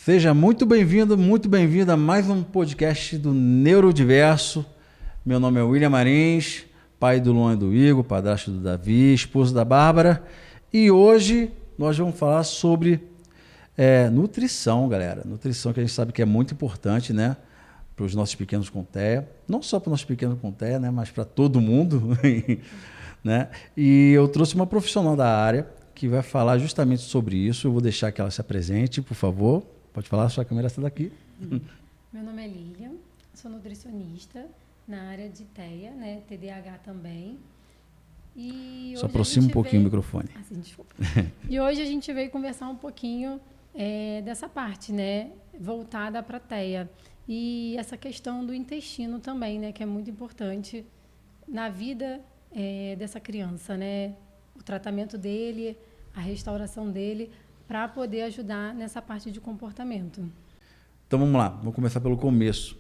Seja muito bem-vindo a mais um podcast do Neurodiverso. Meu nome é William Marins, pai do Luan e do Igor, padrasto do Davi, esposo da Bárbara. E hoje nós vamos falar sobre nutrição, galera. Nutrição que a gente sabe que é muito importante, né? Para os nossos pequenos com TEA. Não só para os nossos pequenos com TEA, né? Mas para todo mundo. Né? E eu trouxe uma profissional da área que vai falar justamente sobre isso. Eu vou deixar que ela se apresente, por favor. Pode falar, sua câmera está daqui. Meu nome é Lilian, sou nutricionista na área de TEA, né? TDAH também. E só aproxima um pouquinho o microfone. Assim, desculpa. E hoje a gente veio conversar um pouquinho dessa parte, né? Voltada para a TEA. E essa questão do intestino também, né? Que é muito importante na vida dessa criança, né? O tratamento dele, a restauração dele, para poder ajudar nessa parte de comportamento. Então vamos lá, vamos começar pelo começo.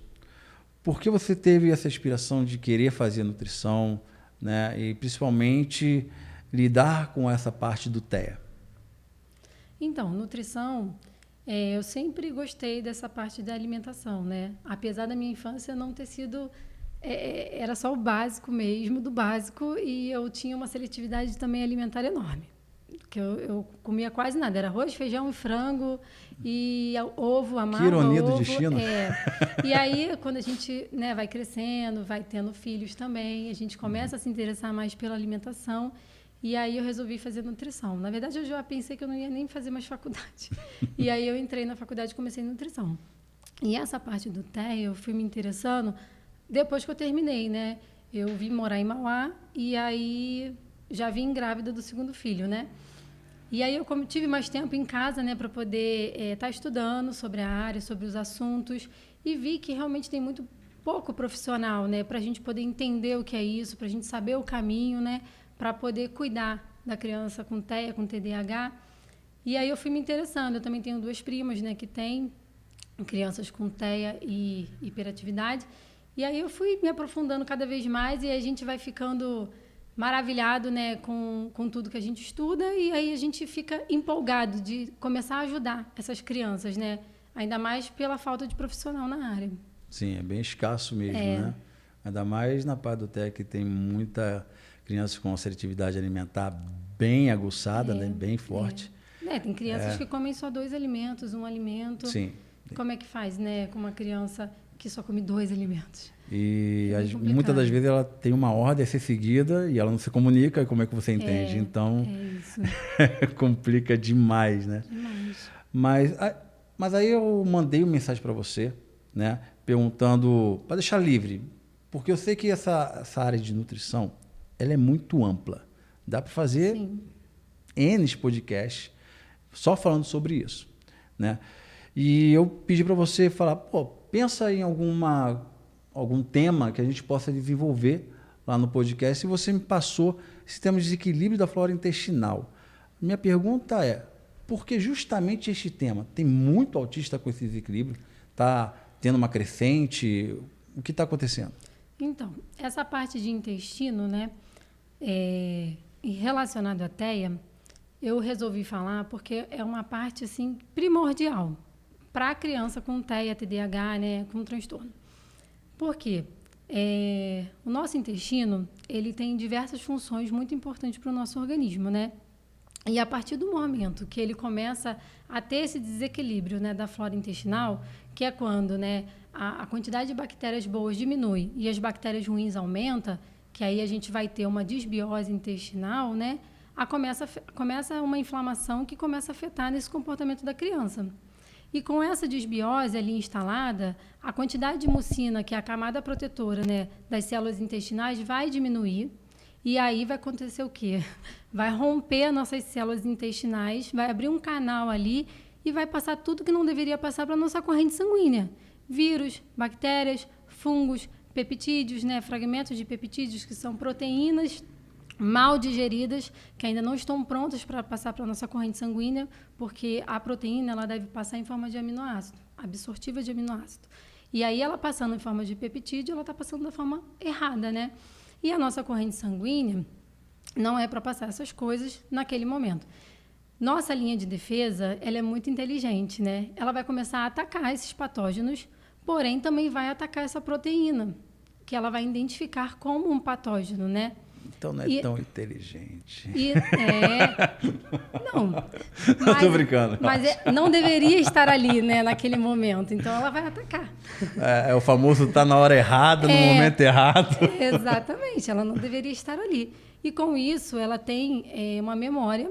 Por que você teve essa inspiração de querer fazer nutrição, né? E principalmente lidar com essa parte do TEA? Então, nutrição, eu sempre gostei dessa parte da alimentação, né? Apesar da minha infância não ter sido... era só o básico mesmo, do básico, e eu tinha uma seletividade também alimentar enorme. Que eu comia quase nada, era arroz, feijão e frango e ovo, amava que ironia ovo. Do destino. E aí, quando a gente vai crescendo, vai tendo filhos também, a gente começa a se interessar mais pela alimentação, e aí eu resolvi fazer nutrição. Na verdade, eu já pensei que eu não ia nem fazer mais faculdade. E aí eu entrei na faculdade e comecei nutrição. E essa parte do TEA, eu fui me interessando depois que eu terminei, né? Eu vim morar em Mauá e aí já vim grávida do segundo filho, né? E aí eu tive mais tempo em casa, né, para poder estar estudando sobre a área, sobre os assuntos, e vi que realmente tem muito pouco profissional, né, para a gente poder entender o que é isso, para a gente saber o caminho, né, para poder cuidar da criança com TEA, com TDAH. E aí eu fui me interessando. Eu também tenho 2 primas, né, que têm crianças com TEA e hiperatividade. E aí eu fui me aprofundando cada vez mais e a gente vai ficando maravilhado, né, com tudo que a gente estuda, e aí a gente fica empolgado de começar a ajudar essas crianças, né? Ainda mais pela falta de profissional na área. Sim, é bem escasso mesmo, né? Ainda mais na parte do TEA, que tem muita criança com seletividade alimentar bem aguçada, né? Bem forte. Tem crianças que comem só 2 alimentos, 1 alimento. Sim. Como é que faz, né, com uma criança que só come 2 alimentos? E muitas das vezes ela tem uma ordem a ser seguida e ela não se comunica, e como é que você entende? Então, isso. complica demais, né? Demais. Mas aí eu mandei uma mensagem para você, né? Perguntando, para deixar livre, porque eu sei que essa área de nutrição, ela é muito ampla. Dá para fazer N podcasts só falando sobre isso, né? E eu pedi para você falar, pensa em algum tema que a gente possa desenvolver lá no podcast, e você me passou esse tema de desequilíbrio da flora intestinal. Minha pergunta é, por que justamente este tema? Tem muito autista com esse desequilíbrio? Está tendo uma crescente? O que está acontecendo? Então, essa parte de intestino, né, relacionado à TEA, eu resolvi falar porque é uma parte assim, primordial para a criança com TEA, TDAH, né, com transtorno. Por quê? O nosso intestino, ele tem diversas funções muito importantes para o nosso organismo, né? E a partir do momento que ele começa a ter esse desequilíbrio, né, da flora intestinal, que é quando, né, a quantidade de bactérias boas diminui e as bactérias ruins aumenta, que aí a gente vai ter uma disbiose intestinal, né? Começa uma inflamação que começa a afetar nesse comportamento da criança. E com essa disbiose ali instalada, a quantidade de mucina, que é a camada protetora, né, das células intestinais, vai diminuir. E aí vai acontecer o quê? Vai romper as nossas células intestinais, vai abrir um canal ali e vai passar tudo que não deveria passar para a nossa corrente sanguínea. Vírus, bactérias, fungos, peptídeos, né, fragmentos de peptídeos, que são proteínas mal digeridas, que ainda não estão prontas para passar para a nossa corrente sanguínea, porque a proteína ela deve passar em forma de aminoácido, absortiva de aminoácido. E aí ela passando em forma de peptídeo, ela está passando da forma errada, né? E a nossa corrente sanguínea não é para passar essas coisas naquele momento. Nossa linha de defesa, ela é muito inteligente, né? Ela vai começar a atacar esses patógenos, porém também vai atacar essa proteína, que ela vai identificar como um patógeno, né? Então não é tão inteligente. Não. Eu tô brincando. Mas não deveria estar ali, né, naquele momento. Então ela vai atacar. É o famoso tá na hora errada, no momento errado. Exatamente, ela não deveria estar ali. E com isso, ela tem uma memória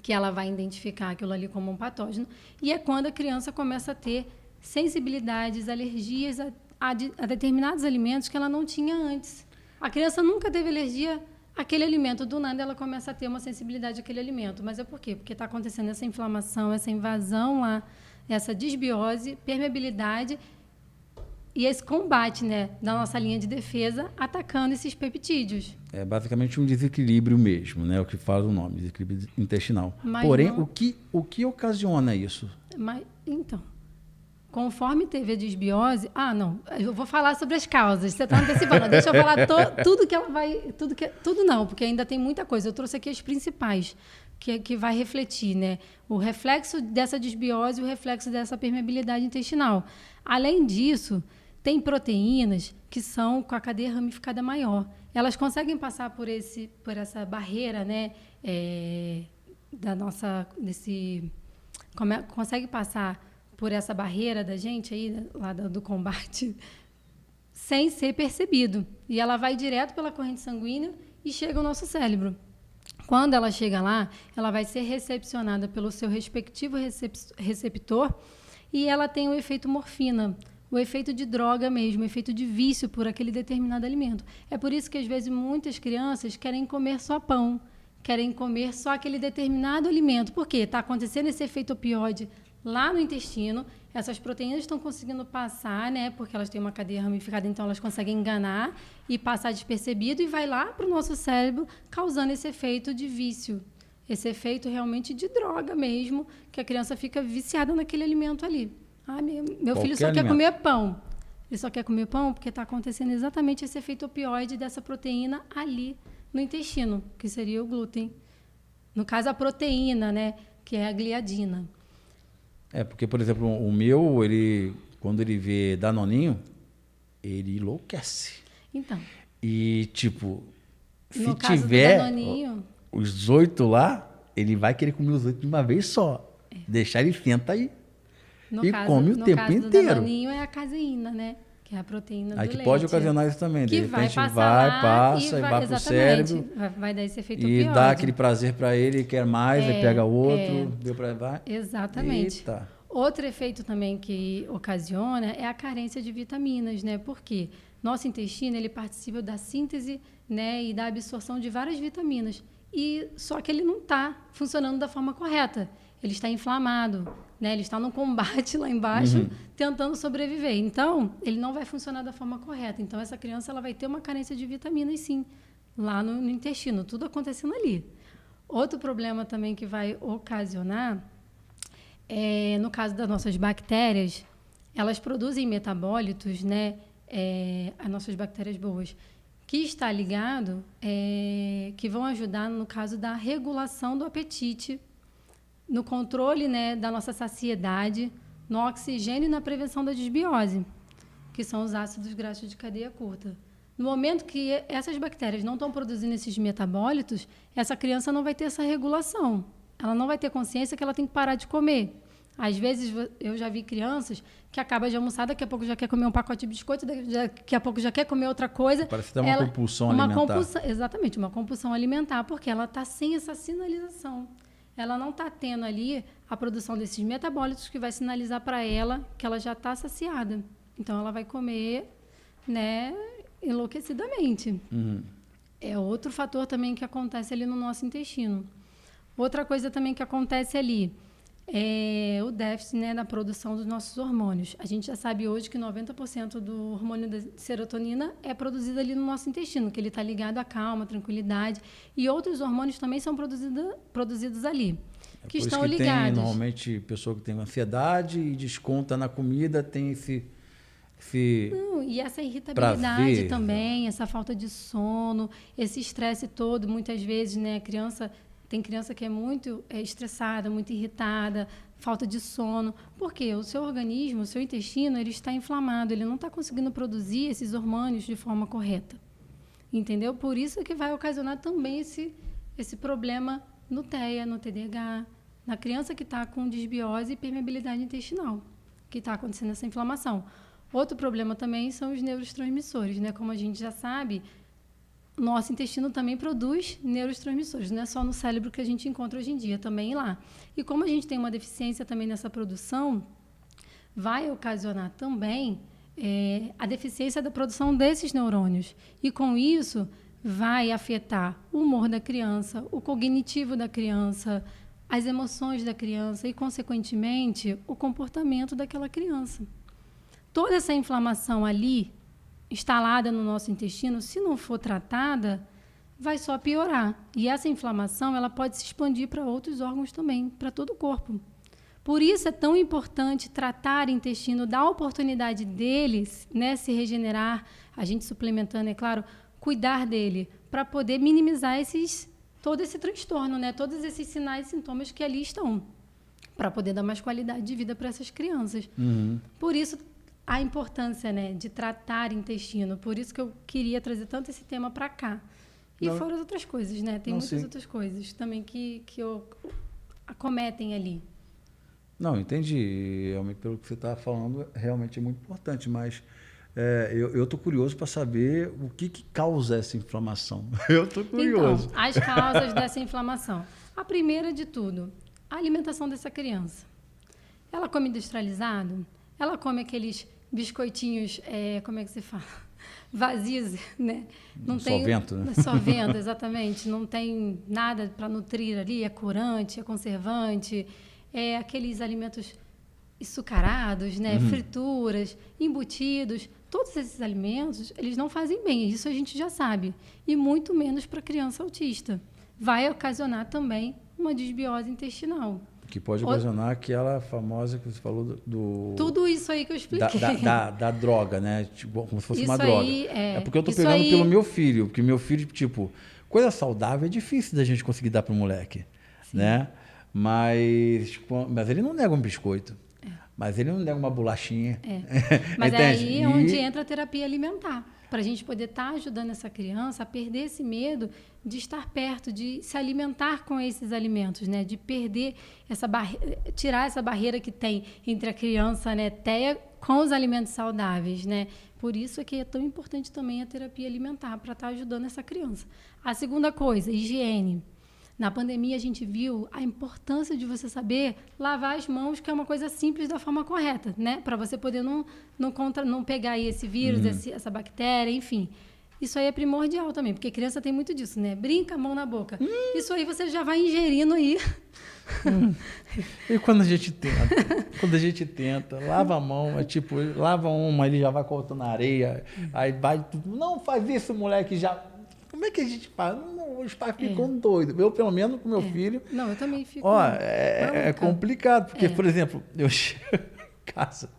que ela vai identificar aquilo ali como um patógeno. E é quando a criança começa a ter sensibilidades, alergias a determinados alimentos que ela não tinha antes. A criança nunca teve alergia àquele alimento. Do nada, ela começa a ter uma sensibilidade àquele alimento. Mas é por quê? Porque está acontecendo essa inflamação, essa invasão lá, essa desbiose, permeabilidade e esse combate, né, da nossa linha de defesa atacando esses peptídeos. É basicamente um desequilíbrio mesmo, né? O que fala o nome, desequilíbrio intestinal. Mas porém, não... o que ocasiona isso? Então, conforme teve a desbiose... não, eu vou falar sobre as causas. Você está antecipando. Deixa eu falar tudo que ela vai... Tudo não, porque ainda tem muita coisa. Eu trouxe aqui as principais, que vai refletir, né? O reflexo dessa desbiose e o reflexo dessa permeabilidade intestinal. Além disso, tem proteínas que são com a cadeia ramificada maior. Elas conseguem passar por essa barreira, né? Consegue passar por essa barreira da gente aí, lá do combate, sem ser percebido. E ela vai direto pela corrente sanguínea e chega ao nosso cérebro. Quando ela chega lá, ela vai ser recepcionada pelo seu respectivo receptor e ela tem o efeito morfina, o efeito de droga mesmo, o efeito de vício por aquele determinado alimento. É por isso que, às vezes, muitas crianças querem comer só pão, querem comer só aquele determinado alimento. Por quê? Está acontecendo esse efeito opioide lá no intestino, essas proteínas estão conseguindo passar, né? Porque elas têm uma cadeia ramificada, então elas conseguem enganar e passar despercebido e vai lá para o nosso cérebro, causando esse efeito de vício. Esse efeito realmente de droga mesmo, que a criança fica viciada naquele alimento ali. Meu filho só quer comer pão. Ele só quer comer pão porque está acontecendo exatamente esse efeito opioide dessa proteína ali no intestino, que seria o glúten. No caso, a proteína, né? Que é a gliadina. Porque, por exemplo, o meu, quando ele vê Danoninho, ele enlouquece. Então. E, tipo, se no caso tiver do Danoninho, os 8 lá, ele vai querer comer os 8 de uma vez só. Deixar ele senta aí. Come o tempo inteiro. No Danoninho é a caseína, né? Que é a proteína do leite. Aí que pode ocasionar isso também. Que de repente vai passar e vai pro cérebro. Vai dar esse efeito E opioide. dá aquele prazer para ele, quer mais, aí pega outro, deu para vai. Exatamente. Eita. Outro efeito também que ocasiona é a carência de vitaminas, né? Porque nosso intestino, ele participa da síntese, né, e da absorção de várias vitaminas. Só que ele não está funcionando da forma correta. Ele está inflamado, né? Ele está no combate lá embaixo, tentando sobreviver. Então, ele não vai funcionar da forma correta. Então, essa criança ela vai ter uma carência de vitaminas, sim, lá no intestino. Tudo acontecendo ali. Outro problema também que vai ocasionar no caso das nossas bactérias, elas produzem metabólitos, né? As nossas bactérias boas, que está ligado, que vão ajudar no caso da regulação do apetite, no controle, né, da nossa saciedade, no oxigênio e na prevenção da desbiose, que são os ácidos graxos de cadeia curta. No momento que essas bactérias não estão produzindo esses metabólitos, essa criança não vai ter essa regulação. Ela não vai ter consciência que ela tem que parar de comer. Às vezes, eu já vi crianças que acabam de almoçar, daqui a pouco já quer comer um pacote de biscoito, daqui a pouco já quer comer outra coisa. Parece que tem uma compulsão alimentar. Exatamente, uma compulsão alimentar, porque ela está sem essa sinalização. Ela não está tendo ali a produção desses metabólitos que vai sinalizar para ela que ela já está saciada. Então, ela vai comer, né, enlouquecidamente. É outro fator também que acontece ali no nosso intestino. Outra coisa também que acontece ali é o déficit, né, na produção dos nossos hormônios. A gente já sabe hoje que 90% do hormônio da serotonina é produzido ali no nosso intestino, que ele está ligado à calma, tranquilidade. E outros hormônios também são produzidos ali, que estão ligados. Tem, normalmente, pessoa que tem ansiedade e desconta na comida, tem esse e essa irritabilidade também, essa falta de sono, esse estresse todo. Muitas vezes, né, a criança Tem criança que é muito estressada, muito irritada, falta de sono. Por quê? O seu organismo, o seu intestino, ele está inflamado, ele não está conseguindo produzir esses hormônios de forma correta. Entendeu? Por isso que vai ocasionar também esse problema no TEA, no TDAH, na criança que está com desbiose e permeabilidade intestinal, que está acontecendo essa inflamação. Outro problema também são os neurotransmissores, né? Como a gente já sabe, nosso intestino também produz neurotransmissores, não é só no cérebro que a gente encontra hoje em dia, também lá. E como a gente tem uma deficiência também nessa produção, vai ocasionar também a deficiência da produção desses neurônios. E com isso, vai afetar o humor da criança, o cognitivo da criança, as emoções da criança e, consequentemente, o comportamento daquela criança. Toda essa inflamação ali, instalada no nosso intestino, se não for tratada, vai só piorar. E essa inflamação ela pode se expandir para outros órgãos também, para todo o corpo. Por isso é tão importante tratar o intestino, dar a oportunidade deles, né, se regenerar, a gente suplementando, é claro, cuidar dele, para poder minimizar todo esse transtorno, né, todos esses sinais e sintomas que ali estão, para poder dar mais qualidade de vida para essas crianças. Uhum. Por isso, a importância, né, de tratar intestino. Por isso que eu queria trazer tanto esse tema para cá. E fora outras coisas, né? Tem muitas outras coisas também que acometem ali. Não, entendi. Pelo que você está falando, realmente é muito importante, mas eu estou curioso para saber o que causa essa inflamação. Eu estou curioso. Então, as causas dessa inflamação. A primeira de tudo, a alimentação dessa criança. Ela come industrializado? Ela come aqueles biscoitinhos, como é que se fala? Vazios, né? Não tem solvento, né? Solvento, exatamente. Não tem nada para nutrir ali, é corante, é conservante, aqueles alimentos açucarados, né? Frituras, embutidos. Todos esses alimentos, eles não fazem bem, isso a gente já sabe. E muito menos para criança autista. Vai ocasionar também uma desbiose intestinal. Que pode ocasionar aquela famosa que você falou do... Tudo isso aí que eu expliquei. Da droga, né? Tipo, como se fosse isso uma droga. É porque eu tô pegando pelo meu filho. Porque meu filho, tipo, coisa saudável é difícil da gente conseguir dar pro moleque. Sim. Né? Mas ele não nega um biscoito. Mas ele não nega uma bolachinha. Mas aí é onde entra a terapia alimentar. Para a gente poder estar ajudando essa criança a perder esse medo de estar perto, de se alimentar com esses alimentos, né? De perder tirar essa barreira que tem entre a criança, né, TEA, com os alimentos saudáveis, né? Por isso é que é tão importante também a terapia alimentar para estar ajudando essa criança. A segunda coisa, higiene. Na pandemia, a gente viu a importância de você saber lavar as mãos, que é uma coisa simples da forma correta, né? Para você poder não pegar aí esse vírus, essa bactéria, enfim. Isso aí é primordial também, porque criança tem muito disso, né? Brinca, mão na boca. Isso aí você já vai ingerindo aí. E quando a gente tenta, lava a mão, lava uma, ele já vai cortando na areia, aí vai, não faz isso, moleque, já... Como é que a gente faz? Os pais ficam doidos. Eu, pelo menos, com meu filho... Não, eu também fico... É complicado, porque, por exemplo, eu chego em casa,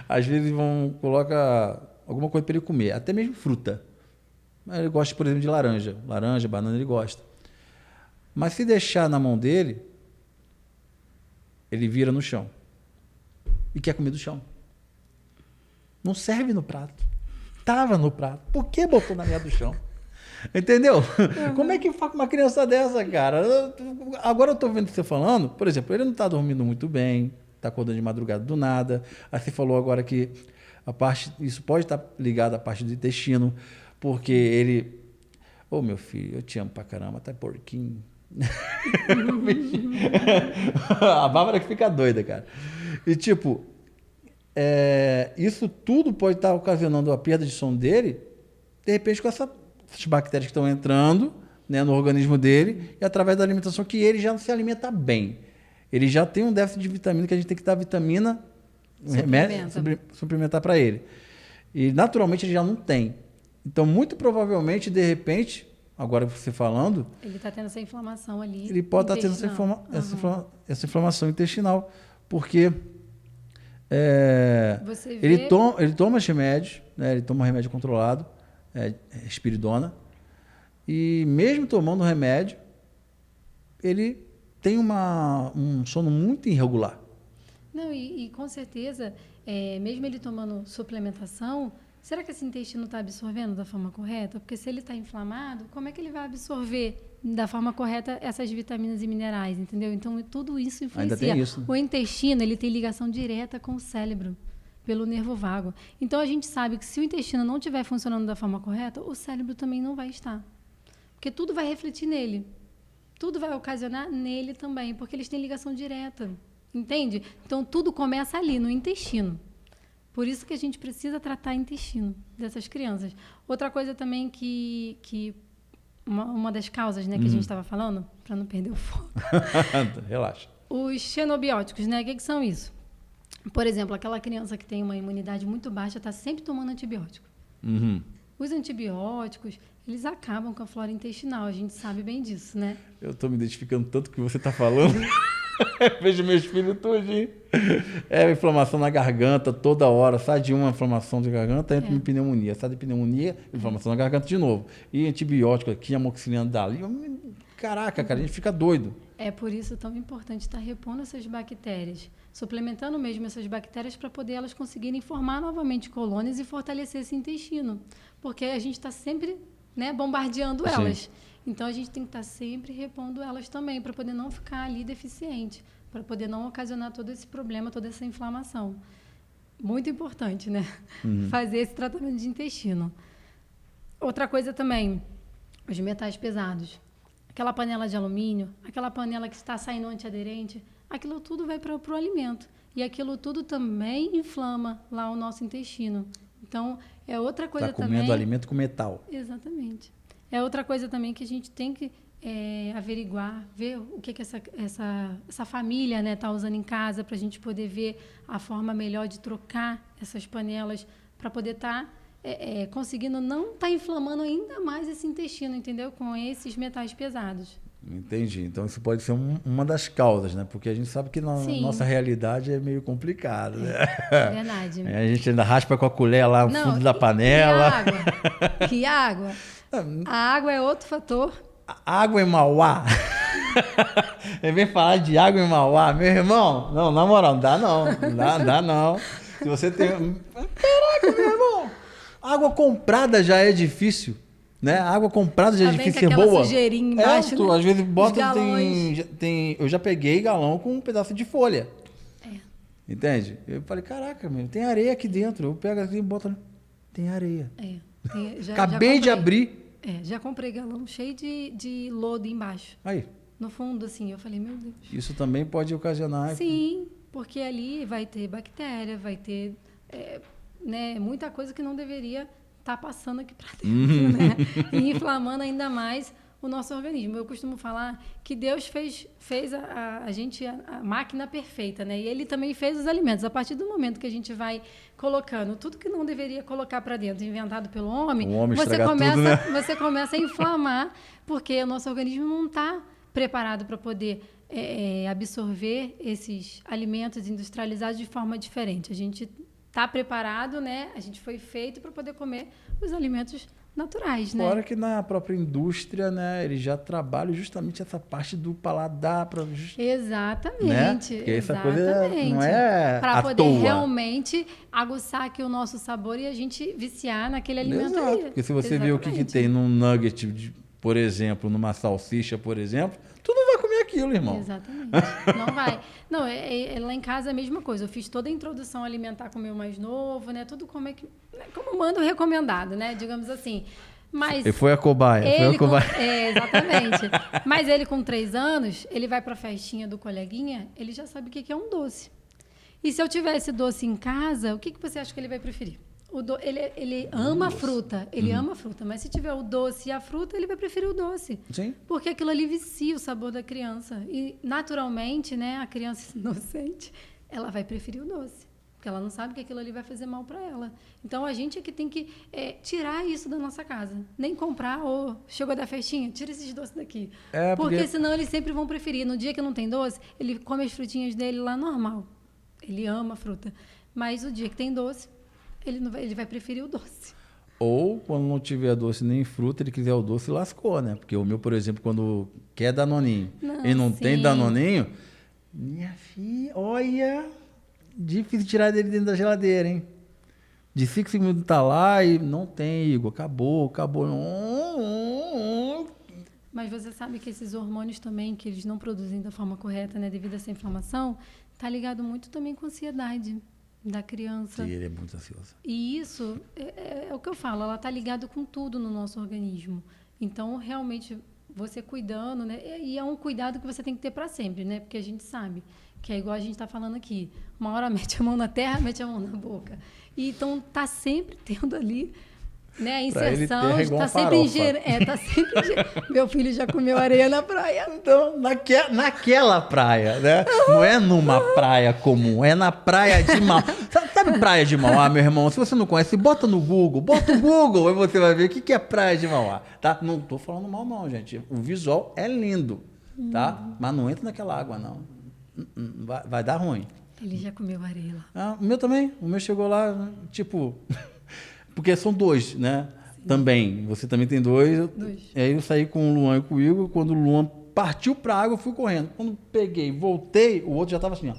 às vezes colocar alguma coisa para ele comer, até mesmo fruta. Ele gosta, por exemplo, de laranja. Laranja, banana, ele gosta. Mas se deixar na mão dele, ele vira no chão. E quer comer do chão. Não serve no prato. Tava no prato. Por que botou na minha do chão? Entendeu? Como é que faz com uma criança dessa, cara? Agora eu tô vendo você falando, por exemplo, ele não tá dormindo muito bem, tá acordando de madrugada do nada. Aí você falou agora que isso pode estar ligado à parte do intestino, porque ele... Ô, meu filho, eu te amo pra caramba, tá porquinho. A Bárbara que fica doida, cara. E tipo, isso tudo pode estar ocasionando a perda de som dele, de repente com essas bactérias que estão entrando, né, no organismo dele, e através da alimentação que ele já não se alimenta bem. Ele já tem um déficit de vitamina, que a gente tem que dar vitamina, suplementar para ele. E naturalmente ele já não tem. Então, muito provavelmente, de repente, agora você falando... Ele está tendo essa inflamação ali. Ele pode estar tendo essa inflamação intestinal, porque ele toma os remédios, né, ele toma um remédio controlado, Espiridona, e mesmo tomando o remédio, ele tem um sono muito irregular. Não, e com certeza, mesmo ele tomando suplementação, será que esse intestino está absorvendo da forma correta? Porque se ele está inflamado, como é que ele vai absorver da forma correta essas vitaminas e minerais, entendeu? Então, tudo isso influencia. Ainda tem isso, né? O intestino, ele tem ligação direta com o cérebro, pelo nervo vago. Então, a gente sabe que se o intestino não estiver funcionando da forma correta, o cérebro também não vai estar. Porque tudo vai refletir nele. Tudo vai ocasionar nele também, porque eles têm ligação direta. Entende? Então, tudo começa ali, no intestino. Por isso que a gente precisa tratar o intestino dessas crianças. Outra coisa também que uma das causas, né, que a gente estava falando, para não perder o foco. Relaxa. Os xenobióticos, né? O que são isso? Por exemplo, aquela criança que tem uma imunidade muito baixa está sempre tomando antibiótico. Uhum. Os antibióticos, eles acabam com a flora intestinal. A gente sabe bem disso, né? Eu estou me identificando tanto com o que você está falando. Vejo meus filhos tudinho. Inflamação na garganta toda hora. Sai de uma inflamação de garganta, entra em pneumonia. Sai de pneumonia, inflamação na garganta de novo. E antibiótico aqui, amoxicilina dali. Caraca, cara, a gente fica doido. É por isso tão importante estar repondo essas bactérias. Suplementando mesmo essas bactérias para poder elas conseguirem formar novamente colônias e fortalecer esse intestino. Porque a gente está sempre, né, bombardeando elas. Sim. Então, a gente tem que estar sempre repondo elas também, para poder não ficar ali deficiente, para poder não ocasionar todo esse problema, toda essa inflamação. Muito importante, né? Fazer esse tratamento de intestino. Outra coisa também, os metais pesados. Aquela panela de alumínio, aquela panela que está saindo antiaderente, aquilo tudo vai para o alimento. E aquilo tudo também inflama lá o nosso intestino. Então, é outra coisa também... Está comendo alimento com metal. Exatamente. É outra coisa também que a gente tem que averiguar, ver o que essa família, né, tá usando em casa, para a gente poder ver a forma melhor de trocar essas panelas para poder estar conseguindo não estar inflamando ainda mais esse intestino, entendeu? Com esses metais pesados. Entendi. Então, isso pode ser uma das causas, né? Porque a gente sabe que na nossa realidade é meio complicado, né? É verdade. A gente ainda raspa com a colher lá no fundo da panela. Que água? A água é outro fator. Água em Mauá. Ele vem falar de água em Mauá. Meu irmão, não, na moral, não dá não. Dá não. Se você tem... Caraca, meu irmão. Água comprada já é difícil. Né? A água comprada já é difícil ser boa. Sujeirinha embaixo, tu né? às vezes bota, eu já peguei galão com um pedaço de folha. Entende? Eu falei, caraca, meu, tem areia aqui dentro. Eu pego assim e boto, tem areia. Acabei de abrir. Já comprei galão cheio de lodo embaixo. Aí. No fundo, assim, eu falei, meu Deus. Isso também pode ocasionar... Sim, porque ali vai ter bactéria, vai ter né, muita coisa que não deveria estar passando aqui para dentro, né? E inflamando ainda mais o nosso organismo. Eu costumo falar que Deus fez a gente a máquina perfeita, né? E Ele também fez os alimentos. A partir do momento que a gente vai colocando tudo que não deveria colocar para dentro, inventado pelo homem, você começa a inflamar, porque o nosso organismo não está preparado para poder absorver esses alimentos industrializados de forma diferente. A gente está preparado, né? A gente foi feito para poder comer os alimentos naturais, né? Fora que na própria indústria, né, eles já trabalham justamente essa parte do paladar para exatamente, né? Porque essa coisa não é para poder toa. Realmente aguçar aqui o nosso sabor e a gente viciar naquele alimento. Exato, ali. porque se você vê o que tem num nugget, por exemplo, numa salsicha, por exemplo, tu não vai comer aquilo, irmão. Exatamente. Não vai. Não, lá em casa é a mesma coisa. Eu fiz toda a introdução alimentar com o meu mais novo, né? Tudo como manda o recomendado, né? Digamos assim. Mas ele foi a cobaia. Exatamente. Mas ele com 3 anos, ele vai para a festinha do coleguinha, ele já sabe o que é um doce. E se eu tivesse doce em casa, o que você acha que ele vai preferir? Ele ama a fruta, ama a fruta, mas se tiver o doce e a fruta, ele vai preferir o doce. Sim. Porque aquilo ali vicia o sabor da criança. E, naturalmente, né, a criança inocente, ela vai preferir o doce. Porque ela não sabe que aquilo ali vai fazer mal para ela. Então, a gente é que tem que tirar isso da nossa casa. Nem comprar, chegou da festinha, tira esses doces daqui. Porque senão eles sempre vão preferir. No dia que não tem doce, ele come as frutinhas dele lá normal. Ele ama a fruta. Mas o dia que tem doce, ele vai preferir o doce. Ou, quando não tiver doce nem fruta, ele quiser o doce, lascou, né? Porque o meu, por exemplo, quando quer danoninho e não tem sim. danoninho, minha filha, olha, difícil tirar dele dentro da geladeira, hein? De 5 segundos tá lá e não tem, Igor, acabou. Mas você sabe que esses hormônios também, que eles não produzem da forma correta, né, devido a essa inflamação, tá ligado muito também com a ansiedade da criança. E ele é muito ansioso. E isso é o que eu falo, ela tá ligado com tudo no nosso organismo. Então, realmente, você cuidando, né? E é um cuidado que você tem que ter para sempre, né? Porque a gente sabe que é igual a gente está falando aqui. Uma hora mete a mão na terra, mete a mão na boca. E, então, tá sempre tendo ali, né? A inserção, tá sempre ingerindo. Tá sempre Meu filho já comeu areia na praia. Então, naquela praia, né? Não é numa praia comum, é na praia de Mauá. Sabe praia de Mauá, meu irmão? Se você não conhece, bota no Google, aí você vai ver o que é praia de Mauá, tá? Não tô falando mal não, gente. O visual é lindo, tá? Mas não entra naquela água, não. Vai dar ruim. Ele já comeu areia lá. Ah, o meu também. O meu chegou lá, tipo... Porque são dois, né? Sim. Também. Você também tem dois. E aí eu saí com o Luan e com o Igor. Quando o Luan partiu pra água, eu fui correndo. Quando peguei, voltei, o outro já tava assim, ó.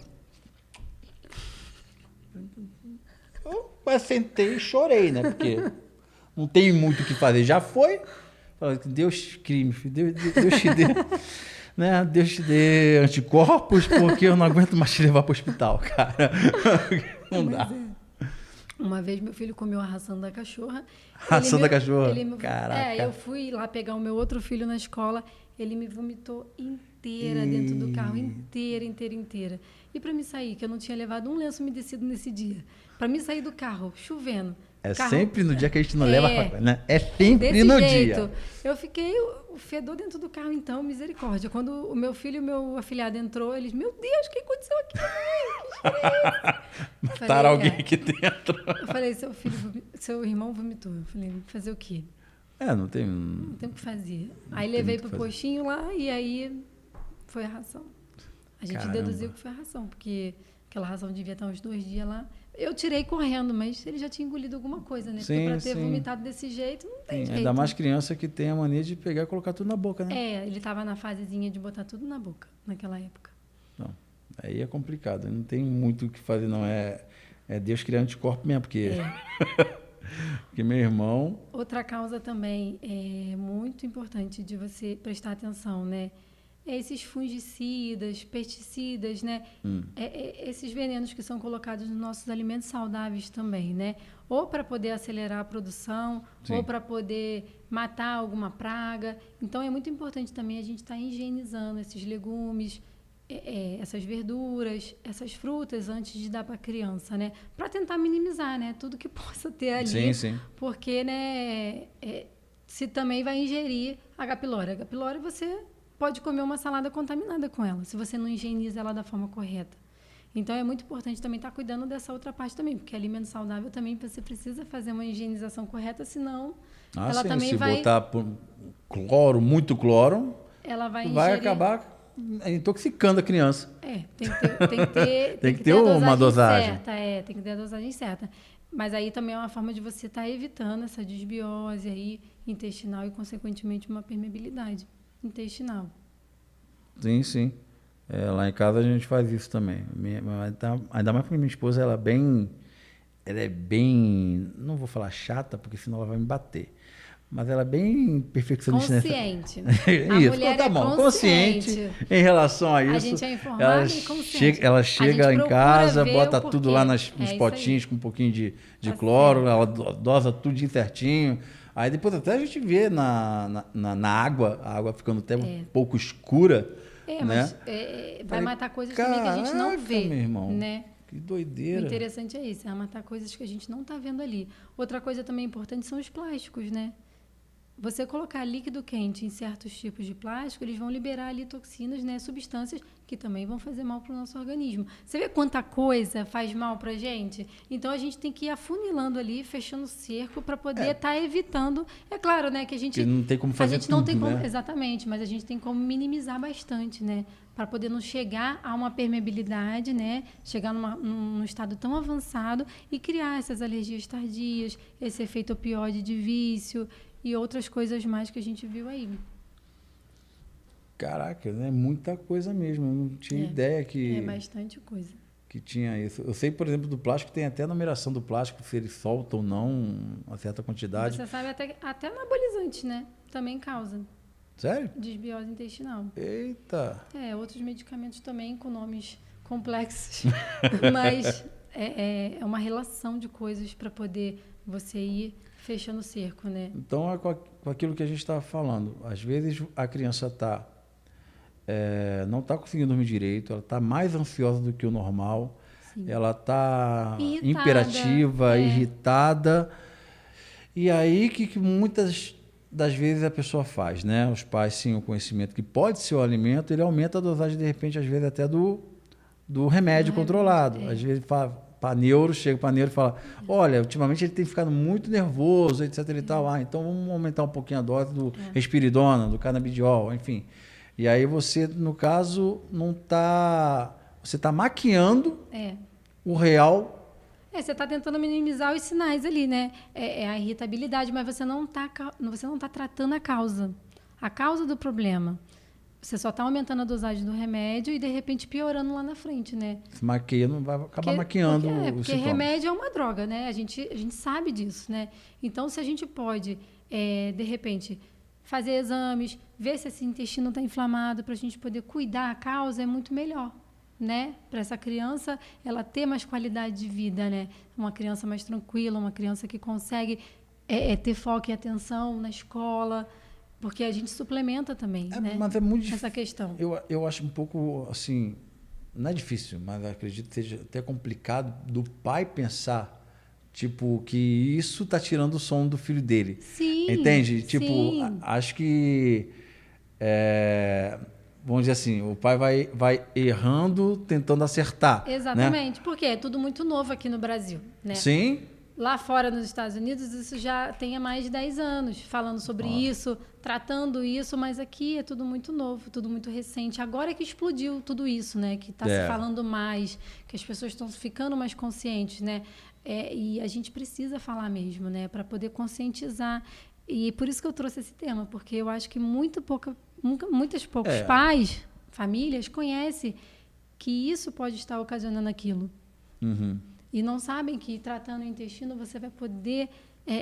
Eu sentei e chorei, né? Porque não tem muito o que fazer. Já foi. Falei, Deus crime, filho. Deus te dê... Né? Deus te dê anticorpos, porque eu não aguento mais te levar pro hospital, cara. Não dá. Uma vez meu filho comeu a ração da cachorra. Ração da cachorra? Caraca. Eu fui lá pegar o meu outro filho na escola, ele me vomitou inteira dentro do carro, inteira. E para me sair, que eu não tinha levado um lenço umedecido nesse dia, para me sair do carro, chovendo. Sempre no dia que a gente não leva, né? É sempre no jeito. Dia. Eu fiquei o fedor dentro do carro, então, misericórdia. Quando o meu filho e o meu afilhado entrou, eles, meu Deus, o que aconteceu aqui? Mataram alguém aqui dentro. Eu falei, seu irmão vomitou. Eu falei, fazer o quê? Não tem... Não tem o que fazer. Aí levei pro postinho lá e aí foi a ração. A gente deduziu que foi a ração, porque aquela ração devia estar uns 2 dias lá. Eu tirei correndo, mas ele já tinha engolido alguma coisa, né? Porque para ter vomitado desse jeito, não tem jeito. Ainda mais criança que tem a mania de pegar e colocar tudo na boca, né? Ele estava na fasezinha de botar tudo na boca, naquela época. Não, aí é complicado. Não tem muito o que fazer, não. É Deus criar anticorpo mesmo, porque... porque meu irmão... Outra causa também é muito importante de você prestar atenção, né? Esses fungicidas, pesticidas, né? Esses venenos que são colocados nos nossos alimentos saudáveis também, né? Ou para poder acelerar a produção, ou para poder matar alguma praga. Então, é muito importante também a gente estar higienizando esses legumes, essas verduras, essas frutas antes de dar para a criança, né? Para tentar minimizar, né? Tudo que possa ter ali. Sim. Porque, né? Se também vai ingerir a H. pylori. A H. pylori você... pode comer uma salada contaminada com ela, se você não higieniza ela da forma correta. Então, é muito importante também estar cuidando dessa outra parte também, porque alimento saudável também você precisa fazer uma higienização correta, senão ela também vai... Se botar cloro, muito cloro, ela vai acabar intoxicando a criança. Tem que ter uma dosagem certa. Tem que ter a dosagem certa. Mas aí também é uma forma de você estar evitando essa desbiose aí intestinal e, consequentemente, uma permeabilidade intestinal. Sim. Lá em casa a gente faz isso também. Ainda mais porque minha esposa, ela é bem, não vou falar chata, porque senão ela vai me bater. Mas ela é bem perfeccionista. Consciente. Isso, a mulher tá bom. Consciente em relação a isso. A gente é informada e consciente. Ela chega em casa, bota tudo lá nos potinhos com um pouquinho de cloro, ela dosa tudo certinho. Aí depois até a gente vê na água, a água ficando até um pouco escura. Né? Mas vai matar coisas também que a gente não vê. Meu irmão, né? Que doideira. O interessante é isso, é matar coisas que a gente não está vendo ali. Outra coisa também importante são os plásticos, né? você colocar líquido quente em certos tipos de plástico, eles vão liberar ali toxinas, né, substâncias que também vão fazer mal para o nosso organismo. Você vê quanta coisa faz mal para a gente? Então, a gente tem que ir afunilando ali, fechando o cerco para poder estar evitando. É claro, né, que a gente... Porque não tem como fazer a gente não tudo, tem como, né? exatamente, mas a gente tem como minimizar bastante, né? Para poder não chegar a uma permeabilidade, né? Chegar num estado tão avançado e criar essas alergias tardias, esse efeito opioide de vício e outras coisas mais que a gente viu aí. Caraca, é muita coisa mesmo. Eu não tinha ideia É bastante coisa. que tinha isso. Eu sei, por exemplo, do plástico, tem até a numeração do plástico, se ele solta ou não uma certa quantidade. Você sabe até anabolizante, né? Também causa Sério? desbiose intestinal. Eita! Outros medicamentos também com nomes complexos, mas é uma relação de coisas para poder você ir fechando o cerco, né? Então, é com aquilo que a gente estava falando. Às vezes, a criança não está conseguindo dormir direito, ela está mais ansiosa do que o normal, Sim. ela está Irritada, imperativa, irritada. E aí, que muitas das vezes a pessoa faz, né? Os pais, sim, o conhecimento que pode ser o alimento, ele aumenta a dosagem, de repente, às vezes até do remédio controlado. Às vezes, chega para neuro e fala, olha, ultimamente ele tem ficado muito nervoso, etc e tal. Então vamos aumentar um pouquinho a dose do risperidona, do canabidiol, enfim. E aí você, no caso, não está... Você está maquiando o real... Você está tentando minimizar os sinais ali, né? É a irritabilidade, mas você não tá tratando a causa do problema. Você só está aumentando a dosagem do remédio e, de repente, piorando lá na frente, né? Se maquia, não vai acabar maquiando os sintomas. Porque remédio é uma droga, né? A gente sabe disso, né? Então, se a gente pode, de repente, fazer exames, ver se esse intestino está inflamado, para a gente poder cuidar a causa, é muito melhor, né? Para essa criança, ela ter mais qualidade de vida, né? Uma criança mais tranquila, uma criança que consegue ter foco e atenção na escola, porque a gente suplementa também, né? Mas é muito difícil. Essa questão. Eu acho um pouco, assim, não é difícil, mas acredito que seja até complicado do pai pensar, tipo, que isso está tirando o sono do filho dele. Sim. Entende? Tipo, sim. Acho que... vamos dizer assim, o pai vai errando, tentando acertar. Exatamente, né? porque é tudo muito novo aqui no Brasil, né? Sim. Lá fora, nos Estados Unidos, isso já tem há mais de 10 anos, falando sobre isso, tratando isso, mas aqui é tudo muito novo, tudo muito recente. Agora é que explodiu tudo isso, né? Que está se falando mais, que as pessoas estão ficando mais conscientes, né? E a gente precisa falar mesmo, né? Para poder conscientizar. E por isso que eu trouxe esse tema, porque eu acho que muitos poucos pais, famílias, conhecem que isso pode estar ocasionando aquilo. Uhum. E não sabem que tratando o intestino você vai poder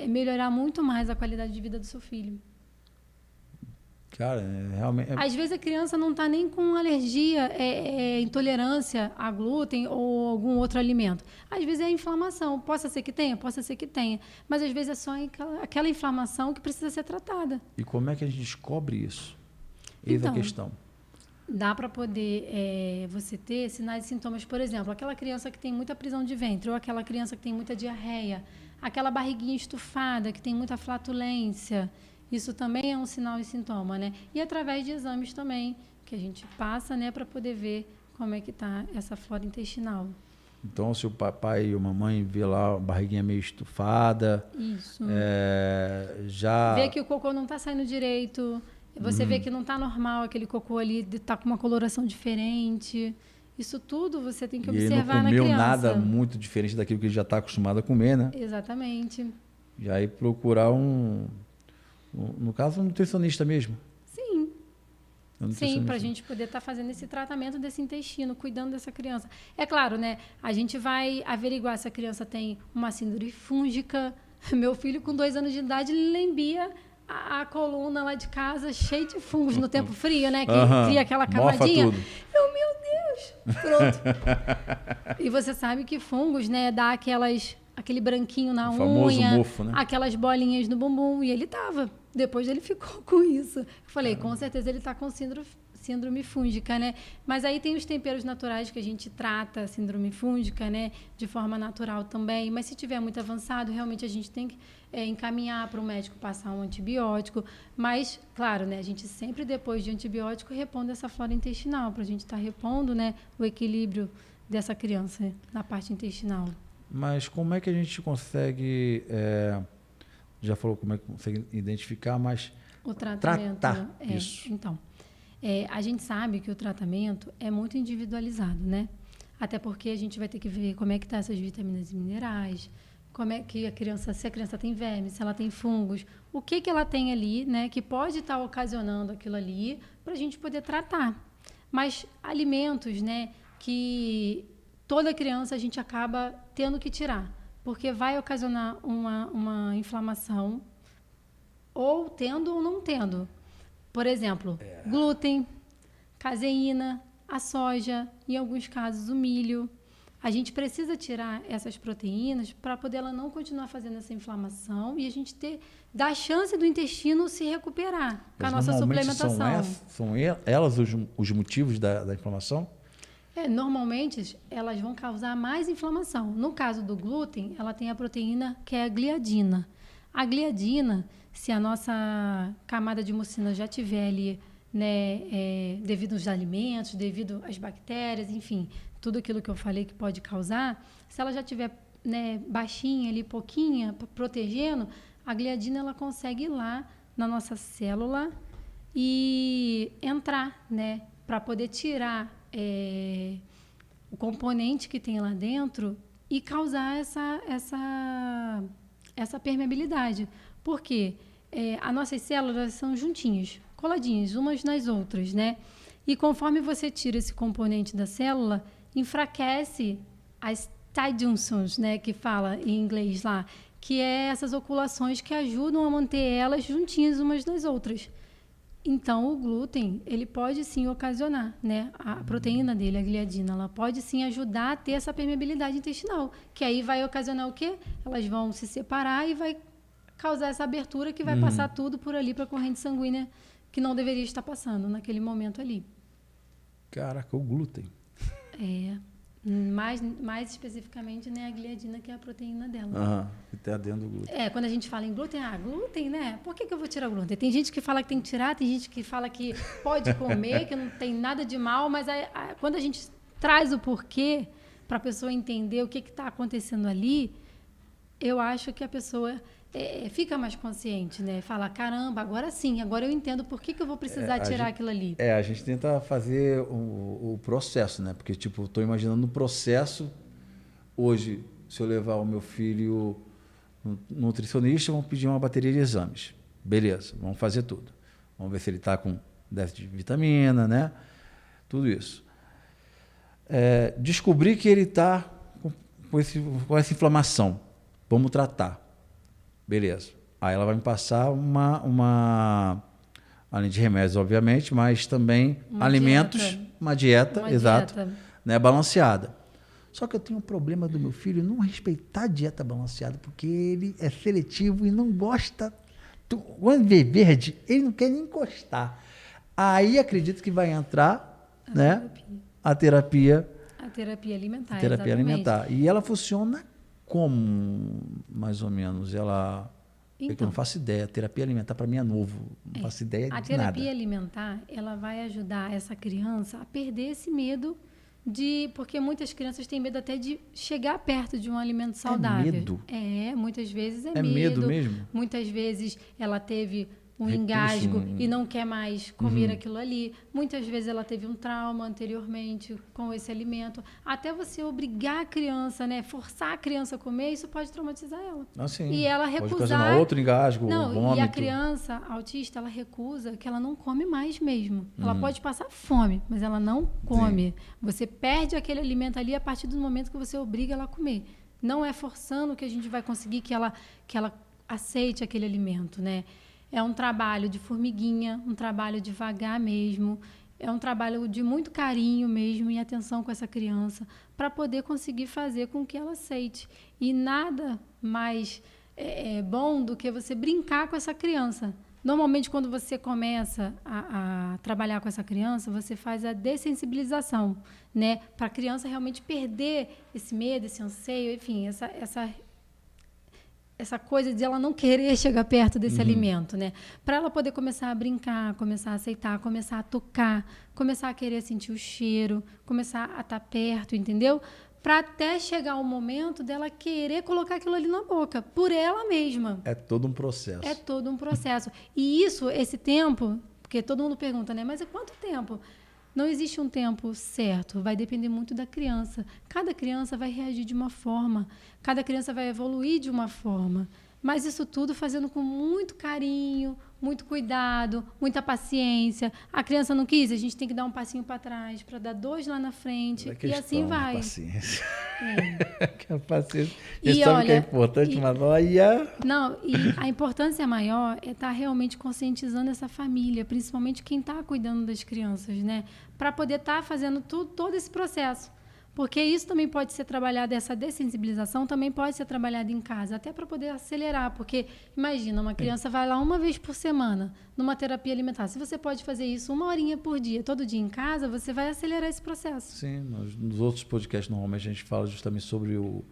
melhorar muito mais a qualidade de vida do seu filho. Cara, realmente... Às vezes a criança não está nem com alergia, intolerância a glúten ou algum outro alimento. Às vezes é inflamação. Possa ser que tenha? Possa ser que tenha. Mas às vezes é só aquela inflamação que precisa ser tratada. E como é que a gente descobre isso? Eis a questão. Dá para poder você ter sinais e sintomas, por exemplo, aquela criança que tem muita prisão de ventre, ou aquela criança que tem muita diarreia, aquela barriguinha estufada, que tem muita flatulência. Isso também é um sinal e sintoma, né? E através de exames também, que a gente passa, né, para poder ver como é que está essa flora intestinal. Então, se o papai e a mamãe vê lá a barriguinha meio estufada... Isso. Já... Vê que o cocô não está saindo direito... Você vê que não está normal aquele cocô ali, está com uma coloração diferente. Isso tudo você tem que observar na criança. E ele não comeu nada muito diferente daquilo que ele já está acostumado a comer, né? Exatamente. E aí procurar no caso, um nutricionista mesmo. Sim. Sim, para a gente poder estar fazendo esse tratamento desse intestino, cuidando dessa criança. É claro, né? A gente vai averiguar se a criança tem uma síndrome fúngica. Meu filho, com 2 anos de idade, ele lembia... a coluna lá de casa cheia de fungos no tempo frio, né? Que cria aquela camadinha. Mofa tudo. Meu Deus! Pronto. E você sabe que fungos, né? Dá aquele branquinho na unha. Mofo, né? Aquelas bolinhas no bumbum. E ele tava. Depois ele ficou com isso. Eu falei, com certeza ele tá com síndrome síndrome fúngica, né? Mas aí tem os temperos naturais que a gente trata a síndrome fúngica, né? De forma natural também. Mas se tiver muito avançado, realmente a gente tem que encaminhar para o médico passar um antibiótico. Mas, claro, né? A gente sempre, depois de antibiótico, repondo essa flora intestinal, para a gente estar repondo, né? O equilíbrio dessa criança na parte intestinal. Mas como é que a gente consegue... já falou como é que consegue identificar, mas o tratamento, tratar isso? Então, a gente sabe que o tratamento é muito individualizado, né? Até porque a gente vai ter que ver como é que estão essas vitaminas e minerais, como é que se a criança tem verme, se ela tem fungos, o que ela tem ali, né? Que pode estar ocasionando aquilo ali para a gente poder tratar. Mas alimentos, né? Que toda criança a gente acaba tendo que tirar, porque vai ocasionar uma inflamação, ou tendo ou não tendo. Por exemplo, glúten, caseína, a soja, em alguns casos o milho. A gente precisa tirar essas proteínas para poder ela não continuar fazendo essa inflamação e a gente dar a chance do intestino se recuperar com a nossa suplementação. São elas os motivos da inflamação? Normalmente, elas vão causar mais inflamação. No caso do glúten, ela tem a proteína que é a gliadina. A gliadina, se a nossa camada de mucina já tiver ali, né, devido aos alimentos, devido às bactérias, enfim, tudo aquilo que eu falei que pode causar, se ela já tiver, né, baixinha ali, pouquinha, protegendo, a gliadina ela consegue ir lá na nossa célula e entrar, né, para poder tirar o componente que tem lá dentro e causar essa permeabilidade. Por quê? As nossas células são juntinhas, coladinhas, umas nas outras, né? E conforme você tira esse componente da célula, enfraquece as tight junctions, né? Que fala em inglês lá, que é essas oculações que ajudam a manter elas juntinhas umas nas outras. Então, o glúten, ele pode sim ocasionar, né? A proteína dele, a gliadina, ela pode sim ajudar a ter essa permeabilidade intestinal, que aí vai ocasionar o quê? Elas vão se separar e vai causar essa abertura que vai passar tudo por ali para a corrente sanguínea que não deveria estar passando naquele momento ali. Caraca, o glúten. Mais especificamente, né, a gliadina, que é a proteína dela. Que está dentro do glúten. Quando a gente fala em glúten, glúten, né? Por que eu vou tirar o glúten? Tem gente que fala que tem que tirar, tem gente que fala que pode comer, que não tem nada de mal, mas quando a gente traz o porquê para a pessoa entender o que está acontecendo ali, eu acho que a pessoa fica mais consciente, né? Fala, caramba, agora sim, agora eu entendo por que eu vou precisar tirar aquilo ali. A gente tenta fazer o processo, né? Porque, tipo, estou imaginando o processo. Hoje, se eu levar o meu filho no nutricionista, vão pedir uma bateria de exames. Beleza, vamos fazer tudo. Vamos ver se ele está com déficit de vitamina, né? Tudo isso. Descobrir que ele está com essa inflamação. Vamos tratar. Beleza. Aí ela vai me passar além de remédios, obviamente, mas também alimentos, uma dieta, exato, né, balanceada. Só que eu tenho um problema do meu filho não respeitar a dieta balanceada, porque ele é seletivo e não gosta. Quando vê verde, ele não quer nem encostar. Aí acredito que vai entrar a terapia alimentar. A terapia alimentar. E ela funciona como, mais ou menos? Ela... Então, eu não faço ideia. A terapia alimentar, para mim, é novo. Não faço ideia de nada. A terapia alimentar, ela vai ajudar essa criança a perder esse medo porque muitas crianças têm medo até de chegar perto de um alimento saudável. É medo? Muitas vezes é medo. É medo mesmo? Muitas vezes ela teve engasgo e não quer mais comer aquilo ali. Muitas vezes ela teve um trauma anteriormente com esse alimento. Até você obrigar a criança, né, forçar a criança a comer, isso pode traumatizar ela. Sim. E ela recusar... Pode ocasionar outro engasgo, vômito. E a criança autista, ela recusa que ela não come mais mesmo. Ela pode passar fome, mas ela não come. Sim. Você perde aquele alimento ali a partir do momento que você obriga ela a comer. Não é forçando que a gente vai conseguir que ela aceite aquele alimento, né? É um trabalho de formiguinha, um trabalho devagar mesmo, é um trabalho de muito carinho mesmo e atenção com essa criança para poder conseguir fazer com que ela aceite. E nada mais bom do que você brincar com essa criança. Normalmente, quando você começa a trabalhar com essa criança, você faz a dessensibilização, né? Para a criança realmente perder esse medo, esse anseio, enfim, essa coisa de ela não querer chegar perto desse alimento, né? Para ela poder começar a brincar, começar a aceitar, começar a tocar, começar a querer sentir o cheiro, começar a estar perto, entendeu? Para até chegar o momento dela querer colocar aquilo ali na boca, por ela mesma. É todo um processo. É todo um processo. E isso, esse tempo, porque todo mundo pergunta, né? Mas é quanto tempo? Não existe um tempo certo, vai depender muito da criança. Cada criança vai reagir de uma forma, cada criança vai evoluir de uma forma. Mas isso tudo fazendo com muito carinho, muito cuidado, muita paciência. A criança não quis, a gente tem que dar um passinho para trás, para dar 2 lá na frente, e assim vai. Paciência. É. Que a paciência. E Você sabe olha, que é importante, mas olha... Não, e a importância maior é estar realmente conscientizando essa família, principalmente quem está cuidando das crianças, né? Para poder estar fazendo todo esse processo. Porque isso também pode ser trabalhado, essa dessensibilização também pode ser trabalhada em casa, até para poder acelerar. Porque, imagina, uma criança vai lá uma vez por semana numa terapia alimentar. Se você pode fazer isso 1 horinha por dia, todo dia em casa, você vai acelerar esse processo. Sim, nos outros podcasts, normalmente, a gente fala justamente sobre o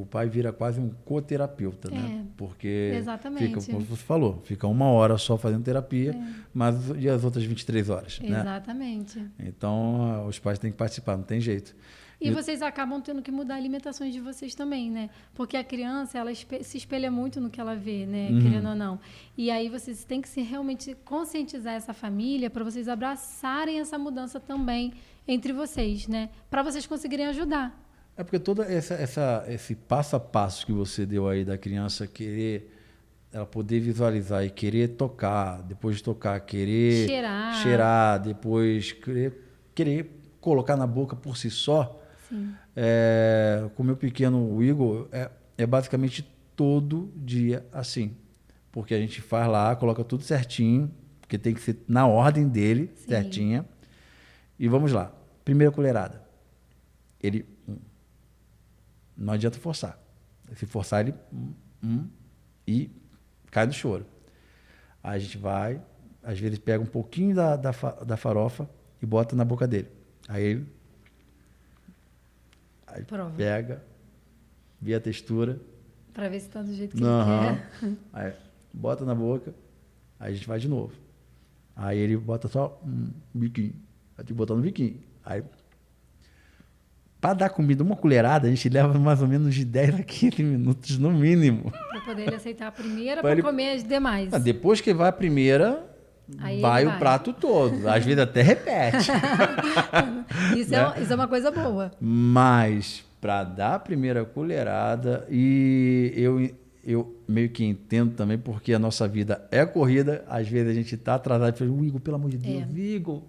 pai vira quase um coterapeuta, né? Porque exatamente. fica, como você falou, fica 1 hora só fazendo terapia, mas e as outras 23 horas, né? Exatamente. Então, os pais têm que participar, não tem jeito. E vocês acabam tendo que mudar alimentações de vocês também, né? Porque a criança, ela se espelha muito no que ela vê, né? Querendo ou não. E aí vocês têm que realmente conscientizar essa família para vocês abraçarem essa mudança também entre vocês, né? Para vocês conseguirem ajudar. É porque todo esse passo a passo que você deu aí da criança querer, ela poder visualizar e querer tocar, depois de tocar, querer cheirar, depois querer colocar na boca por si só. Sim. Com o meu pequeno o Igor, é basicamente todo dia assim. Porque a gente faz lá, coloca tudo certinho, porque tem que ser na ordem dele, Sim. certinha. E vamos lá. Primeira colherada. Ele... Não adianta forçar. Se forçar, ele... e cai no choro. Aí a gente vai, às vezes pega um pouquinho da farofa e bota na boca dele. Aí ele... Aí pega, vê a textura. Para ver se está do jeito que ele quer. Aí bota na boca, aí a gente vai de novo. Aí ele bota só um biquinho. Aí tem que botar no biquinho. Aí, para dar comida, 1 colherada, a gente leva mais ou menos de 10 a 15 minutos no mínimo. Para poder ele aceitar a primeira, para comer as demais. Depois que vai a primeira, vai o prato todo. Às vezes até repete. Isso é uma coisa boa. Mas para dar a primeira colherada, e eu meio que entendo também, porque a nossa vida é corrida, às vezes a gente está atrasado e fala, Igor, pelo amor de Deus, Igor,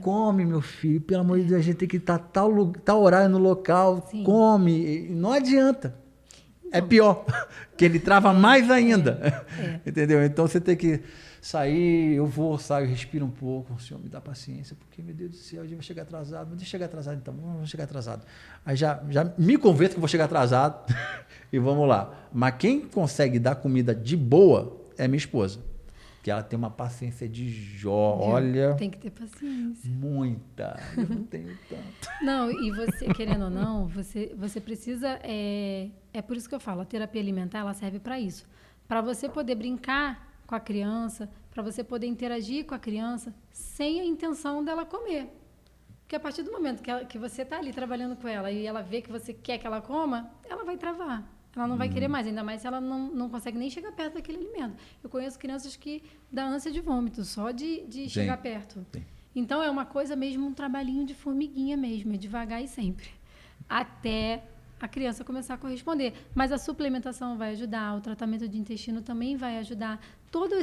come, meu filho, pelo amor de Deus, a gente tem que estar tal horário no local, Sim. Come, não adianta. Então, é pior, que ele trava mais ainda. Entendeu? Então você tem que sair, saio, respiro um pouco, o Senhor me dá paciência, porque, meu Deus do céu, eu vou chegar atrasado, mas deixa eu chegar atrasado então, vamos chegar atrasado. Aí já me convenço que eu vou chegar atrasado e vamos lá. Mas quem consegue dar comida de boa é minha esposa, que ela tem uma paciência de Jó, olha... Tem que ter paciência. Muita, eu não tenho tanto. Não, e você, querendo ou não, você precisa... É por isso que eu falo, a terapia alimentar, ela serve para isso. Para você poder brincar com a criança, para você poder interagir com a criança sem a intenção dela comer. Porque a partir do momento que você está ali trabalhando com ela e ela vê que você quer que ela coma, ela vai travar. Ela não vai querer mais, ainda mais se ela não consegue nem chegar perto daquele alimento. Eu conheço crianças que dá ânsia de vômito só de chegar perto. Sim. Então, é uma coisa mesmo, um trabalhinho de formiguinha mesmo, é devagar e sempre. Até a criança começar a corresponder. Mas a suplementação vai ajudar, o tratamento de intestino também vai ajudar. Toda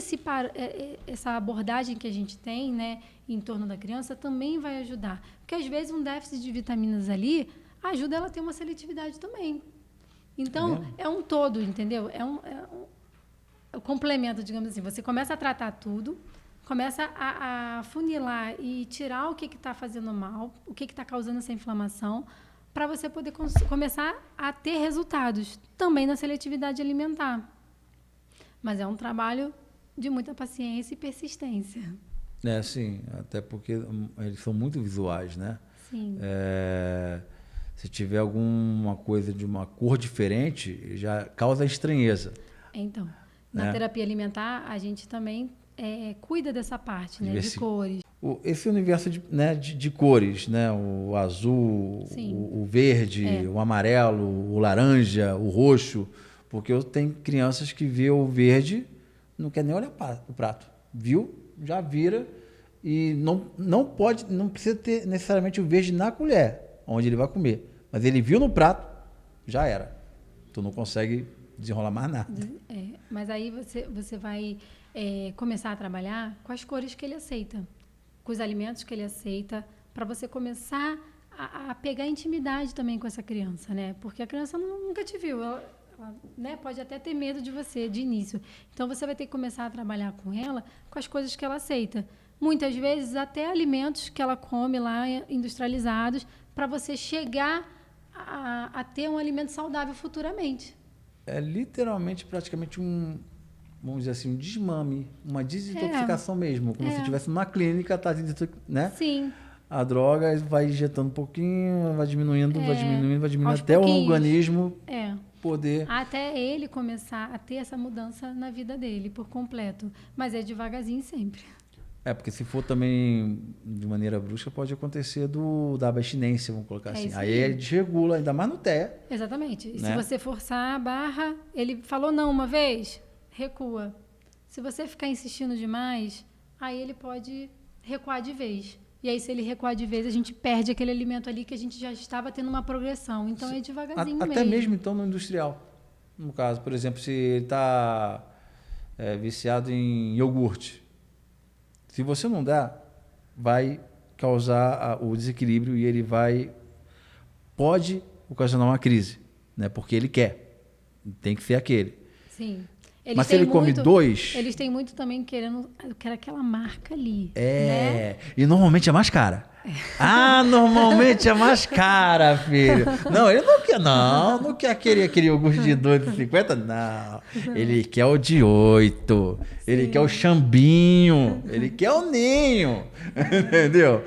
essa abordagem que a gente tem, né, em torno da criança também vai ajudar. Porque, às vezes, um déficit de vitaminas ali ajuda ela a ter uma seletividade também. Então, é um todo, entendeu? É um complemento, digamos assim. Você começa a tratar tudo, começa a funilar e tirar o que está fazendo mal, o que está causando essa inflamação, para você poder começar a ter resultados também na seletividade alimentar. Mas é um trabalho de muita paciência e persistência. Sim, até porque eles são muito visuais, né? Sim. Se tiver alguma coisa de uma cor diferente, já causa estranheza. Então, na terapia alimentar, a gente também cuida dessa parte, né? De cores. Esse universo de cores, né? O azul, o verde, o amarelo, o laranja, o roxo. Porque eu tenho crianças que vê o verde, não quer nem olhar o prato. Viu? Já vira e não precisa ter necessariamente o verde na colher, onde ele vai comer. Mas ele viu no prato, já era. Tu não consegue desenrolar mais nada. Mas aí você vai começar a trabalhar com as cores que ele aceita, com os alimentos que ele aceita, para você começar a pegar intimidade também com essa criança, né? Porque a criança nunca te viu, ela, né, pode até ter medo de você de início. Então, você vai ter que começar a trabalhar com ela com as coisas que ela aceita. Muitas vezes, até alimentos que ela come lá industrializados, para você chegar a ter um alimento saudável futuramente. É literalmente, praticamente vamos dizer assim, um desmame, uma desintoxicação mesmo, como se estivesse numa clínica, né? Sim. A droga vai injetando um pouquinho, vai diminuindo, Aos até pouquinhos. o organismo poder... Até ele começar a ter essa mudança na vida dele por completo. Mas é devagarzinho sempre. Porque se for também de maneira brusca, pode acontecer da abstinência, vamos colocar assim. Aí ele desregula, ainda mais no TEA. Exatamente. Né? Se você forçar a barra, ele falou não uma vez, recua. Se você ficar insistindo demais, aí ele pode recuar de vez. E aí, se ele recuar de vez, a gente perde aquele alimento ali que a gente já estava tendo uma progressão. Então, é devagarzinho mesmo. Até mesmo, então, no industrial. No caso, por exemplo, se ele está viciado em iogurte. Se você não dá, vai causar o desequilíbrio e ele pode ocasionar uma crise, né? Porque ele quer. Tem que ser aquele. Sim. Mas se ele come 2... Eles têm muito também querendo... Eu quero aquela marca ali. Né? E normalmente é mais cara. Normalmente é mais cara, filho. Não, ele não quer aquele iogurte de 2,50, não. Ele quer o de 8. Sim. Ele quer o chambinho. Ele quer o ninho. Entendeu?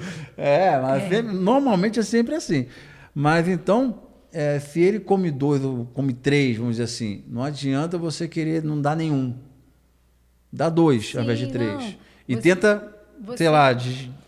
Mas normalmente é sempre assim. Mas então... se ele come 2 ou come 3, vamos dizer assim, não adianta você querer não dar nenhum. Dá 2 ao invés de 3. E tenta, sei lá,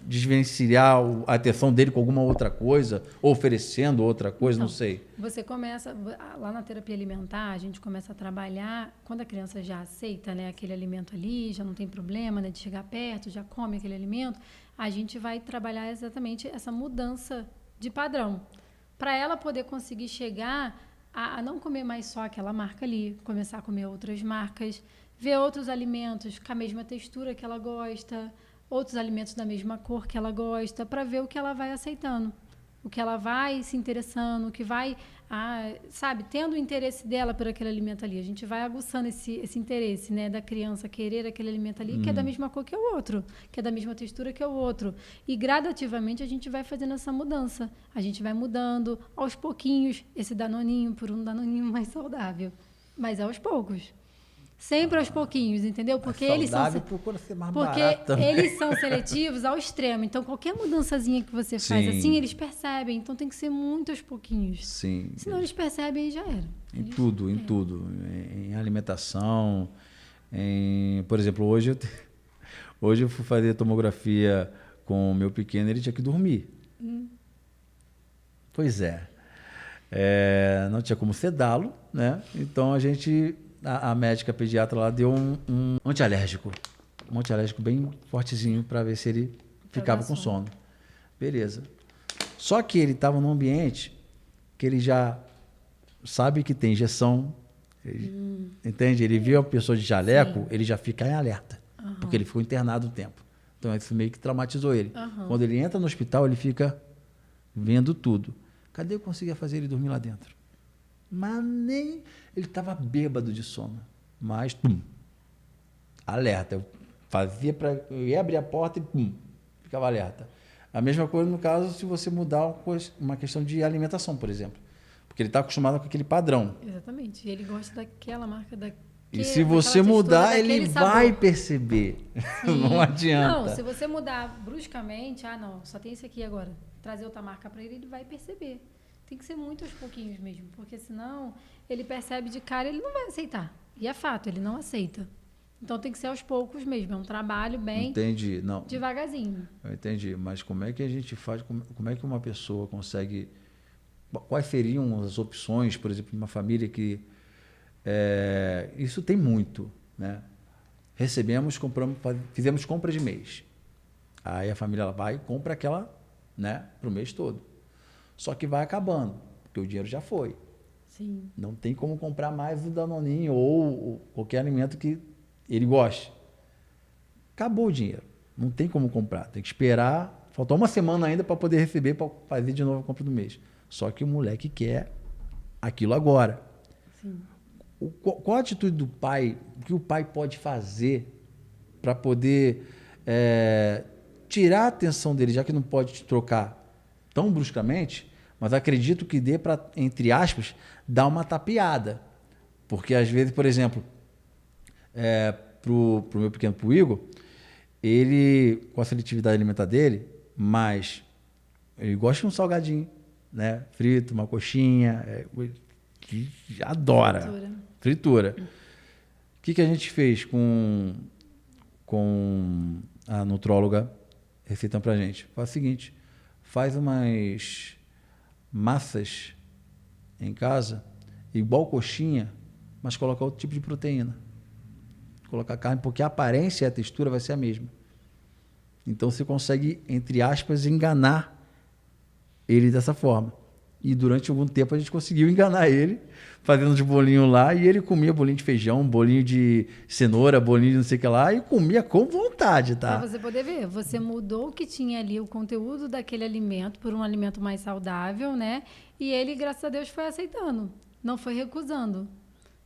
desvencilhar a atenção dele com alguma outra coisa, ou oferecendo outra coisa, não sei. Você começa, lá na terapia alimentar, a gente começa a trabalhar, quando a criança já aceita, né, aquele alimento ali, já não tem problema, né, de chegar perto, já come aquele alimento, a gente vai trabalhar exatamente essa mudança de padrão. Para ela poder conseguir chegar a não comer mais só aquela marca ali, começar a comer outras marcas, ver outros alimentos com a mesma textura que ela gosta, outros alimentos da mesma cor que ela gosta, para ver o que ela vai aceitando, o que ela vai se interessando, o que vai, tendo o interesse dela por aquele alimento ali. A gente vai aguçando esse interesse, né, da criança querer aquele alimento ali, que é da mesma cor que o outro, que é da mesma textura que o outro. E gradativamente a gente vai fazendo essa mudança. A gente vai mudando aos pouquinhos esse danoninho por um danoninho mais saudável. Mas aos poucos. Sempre aos pouquinhos, entendeu? Porque eles procura ser mais porque barato eles são seletivos ao extremo. Então, qualquer mudançazinha que você faz assim, eles percebem. Então, tem que ser muito aos pouquinhos. Sim. Senão, eles percebem e já era. Em tudo. Em alimentação. Por exemplo, hoje eu fui fazer tomografia com o meu pequeno, ele tinha que dormir. Pois é. Não tinha como sedá-lo, né? Então, a médica pediatra lá deu um antialérgico. Um antialérgico bem fortezinho para ver se ele ficava com sono. Beleza. Só que ele estava num ambiente que ele já sabe que tem injeção. Entende? Ele viu a pessoa de jaleco, ele já fica em alerta. Porque ele ficou internado um tempo. Então, isso meio que traumatizou ele. Quando ele entra no hospital, ele fica vendo tudo. Cadê eu conseguia fazer ele dormir lá dentro? Mas nem... Ele estava bêbado de sono. Mas, alerta. Eu ia abrir a porta e, ficava alerta. A mesma coisa no caso se você mudar uma questão de alimentação, por exemplo. Porque ele está acostumado com aquele padrão. Exatamente. E ele gosta daquela marca E se você mudar, ele sabor. vai perceber. Não adianta. Não, se você mudar bruscamente, não, só tem esse aqui agora. Trazer outra marca para ele, ele vai perceber. Tem que ser muito aos pouquinhos mesmo, porque senão ele percebe de cara, ele não vai aceitar. E é fato, ele não aceita. Então tem que ser aos poucos mesmo, é um trabalho bem Entendi. Não, devagarzinho. eu entendi, mas como é que a gente faz, como é que uma pessoa consegue, quais seriam as opções, por exemplo, de uma família que, isso tem muito, né? Recebemos, compramos, fizemos compra de mês. Aí a família ela vai e compra aquela, né, para o mês todo. Só que vai acabando, porque o dinheiro já foi. Sim. Não tem como comprar mais o Danoninho ou qualquer alimento que ele goste. Acabou o dinheiro. Não tem como comprar. Tem que esperar. Faltou uma semana ainda para poder receber, para fazer de novo a compra do mês. Só que o moleque quer aquilo agora. Sim. Qual a atitude do pai? O que o pai pode fazer para poder tirar a atenção dele, já que não pode te trocar tão bruscamente, mas acredito que dê para, entre aspas, dar uma tapeada. Porque às vezes, por exemplo, pro meu pequeno, pro Igor, ele, com a seletividade alimentar dele, mas ele gosta de um salgadinho, né? Frito, uma coxinha, adora. Fritura. O que a gente fez com a nutróloga receitando pra gente? Faz o seguinte, faz umas massas em casa, igual coxinha, mas colocar outro tipo de proteína. Colocar carne, porque a aparência e a textura vai ser a mesma. Então você consegue, entre aspas, enganar ele dessa forma. E durante algum tempo a gente conseguiu enganar ele, fazendo de bolinho lá, e ele comia bolinho de feijão, bolinho de cenoura, bolinho de não sei o que lá, e comia com vontade, tá? Pra você poder ver, você mudou o que tinha ali, o conteúdo daquele alimento, por um alimento mais saudável, né? E ele, graças a Deus, foi aceitando, não foi recusando.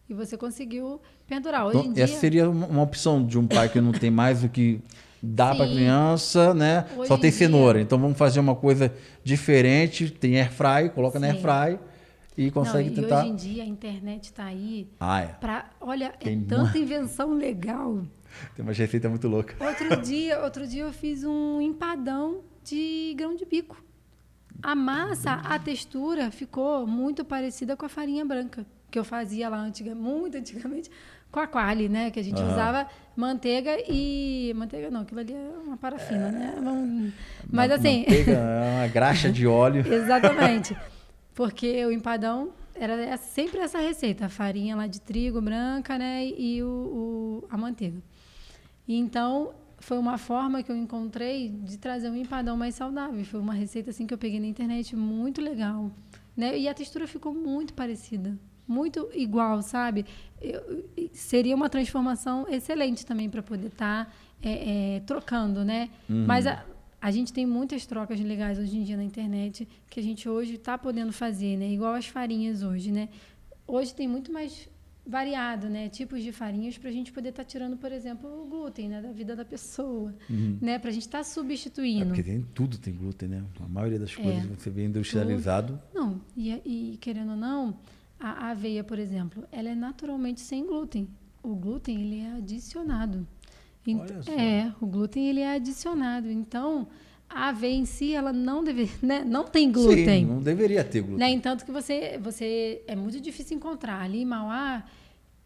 E você conseguiu perdurar. Hoje Então, em dia, essa seria uma opção de um pai que não tem mais o que dá para a criança, né? Hoje Só tem em cenoura. dia- Então vamos fazer uma coisa diferente, tem air fry, coloca na air Sim. fry e consegue não, tentar. E hoje em dia a internet está aí Ah, é. olha, Tem tanta invenção legal. Tem uma receita muito louca. Outro dia eu fiz um empadão de grão de bico. A massa, a textura ficou muito parecida com a farinha branca que eu fazia lá muito antigamente, com a quali, né? Que a gente usava manteiga e... Manteiga não, aquilo ali é uma parafina, né? Mas assim... Manteiga é uma graxa de óleo. Exatamente. Porque o empadão era sempre essa receita. A farinha lá de trigo branca, né? E a manteiga. E então, foi uma forma que eu encontrei de trazer um empadão mais saudável. Foi uma receita assim que eu peguei na internet muito legal, né? E a textura ficou muito parecida. Muito igual, sabe? Seria uma transformação excelente também para poder estar trocando, né? Mas a gente tem muitas trocas legais hoje em dia na internet que a gente hoje está podendo fazer, né? Igual as farinhas hoje, né? Hoje tem muito mais variado, né? Tipos de farinhas para a gente poder estar tirando, por exemplo, o glúten, né? Da vida da pessoa, né? Para a gente estar substituindo. Porque tudo tem glúten, né? A maioria das coisas você vê industrializado. Não, e querendo ou não, a aveia, por exemplo, ela é naturalmente sem glúten. O glúten, ele é adicionado. Olha só. O glúten, ele é adicionado. Então, a aveia em si, ela não deve, né? Não tem glúten. Sim, não deveria ter glúten. Né? Entanto que você é muito difícil encontrar. Ali em Mauá,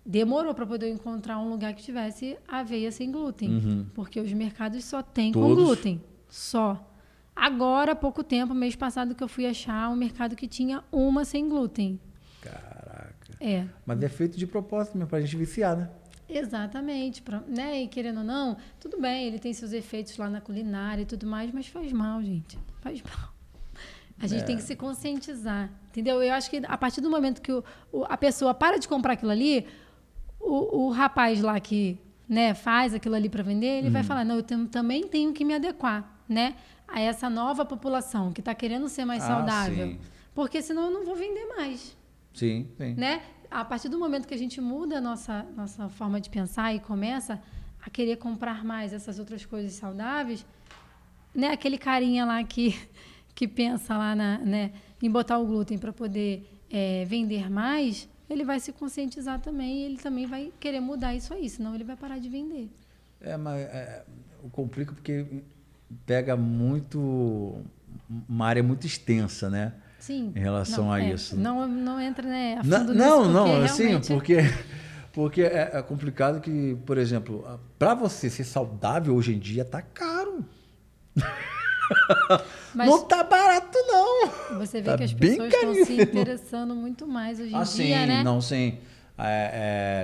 demorou para poder encontrar um lugar que tivesse aveia sem glúten. Porque os mercados só tem com glúten. Só. Agora, há pouco tempo, mês passado, que eu fui achar um mercado que tinha uma sem glúten. Caraca. Mas é feito de propósito mesmo, pra gente viciar, né? Exatamente. Né? E querendo ou não, tudo bem, ele tem seus efeitos lá na culinária e tudo mais, mas faz mal, gente. Faz mal. A gente tem que se conscientizar, entendeu? Eu acho que a partir do momento que a pessoa para de comprar aquilo ali, o rapaz lá que, né, faz aquilo ali para vender, ele vai falar, não, eu também tenho que me adequar, né, a essa nova população que está querendo ser mais saudável. Sim. Porque senão eu não vou vender mais. Sim, sim. Né? A partir do momento que a gente muda a nossa forma de pensar e começa a querer comprar mais essas outras coisas saudáveis, né? Aquele carinha lá que pensa lá né, em botar o glúten para poder vender mais, ele vai se conscientizar também e ele também vai querer mudar isso aí, senão ele vai parar de vender. Mas o complica porque pega muito, uma área muito extensa, né? Sim. Em relação a isso. Não entra, né, a Não, fundo nisso, não, assim, realmente... porque é complicado que, por exemplo, para você ser saudável hoje em dia tá caro. Mas não tá barato, não. você vê tá que as pessoas estão se interessando muito mais hoje em sim, dia, né? Não, sim.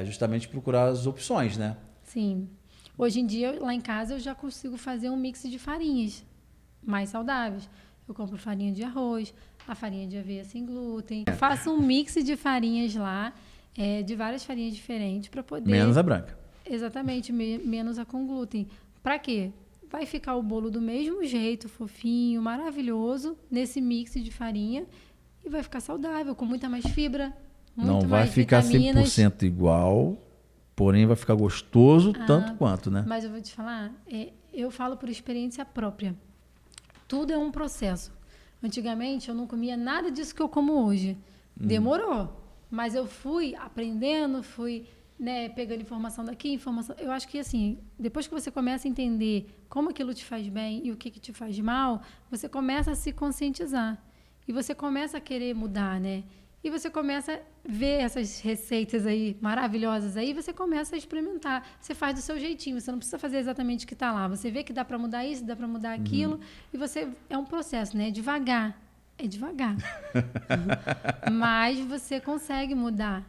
Justamente procurar as opções, né? Sim. Hoje em dia, lá em casa, eu já consigo fazer um mix de farinhas mais saudáveis. Eu compro farinha de arroz, a farinha de aveia sem glúten. Eu faço um mix de farinhas lá, de várias farinhas diferentes para poder... Menos a branca. Exatamente, menos a com glúten. Para quê? Vai ficar o bolo do mesmo jeito, fofinho, maravilhoso, nesse mix de farinha e vai ficar saudável, com muita mais fibra, muito Não mais vai ficar vitaminas. 100% igual, porém vai ficar gostoso tanto quanto, né? Mas eu vou te falar, eu falo por experiência própria. Tudo é um processo. Antigamente eu não comia nada disso que eu como hoje. Demorou, mas eu fui aprendendo, fui... né, pegando informação daqui, informação... Eu acho que, assim, depois que você começa a entender como aquilo te faz bem e o que te faz mal, você começa a se conscientizar. E você começa a querer mudar, né? E você começa a ver essas receitas aí maravilhosas aí, você começa a experimentar. Você faz do seu jeitinho, você não precisa fazer exatamente o que está lá. Você vê que dá para mudar isso, dá para mudar aquilo, e você... É um processo, né? É devagar. Mas você consegue mudar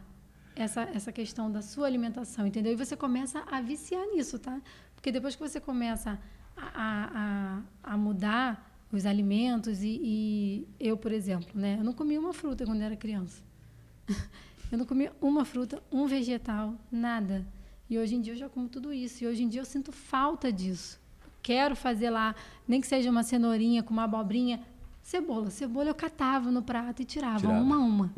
essa questão da sua alimentação, entendeu? E você começa a viciar nisso, tá? Porque depois que você começa a mudar os alimentos e eu, por exemplo, né? Eu não comia uma fruta quando era criança. Eu não comia uma fruta, um vegetal, nada. E hoje em dia eu já como tudo isso. E hoje em dia eu sinto falta disso. Quero fazer lá, nem que seja uma cenourinha com uma abobrinha. Cebola eu catava no prato e tirava. Uma a uma.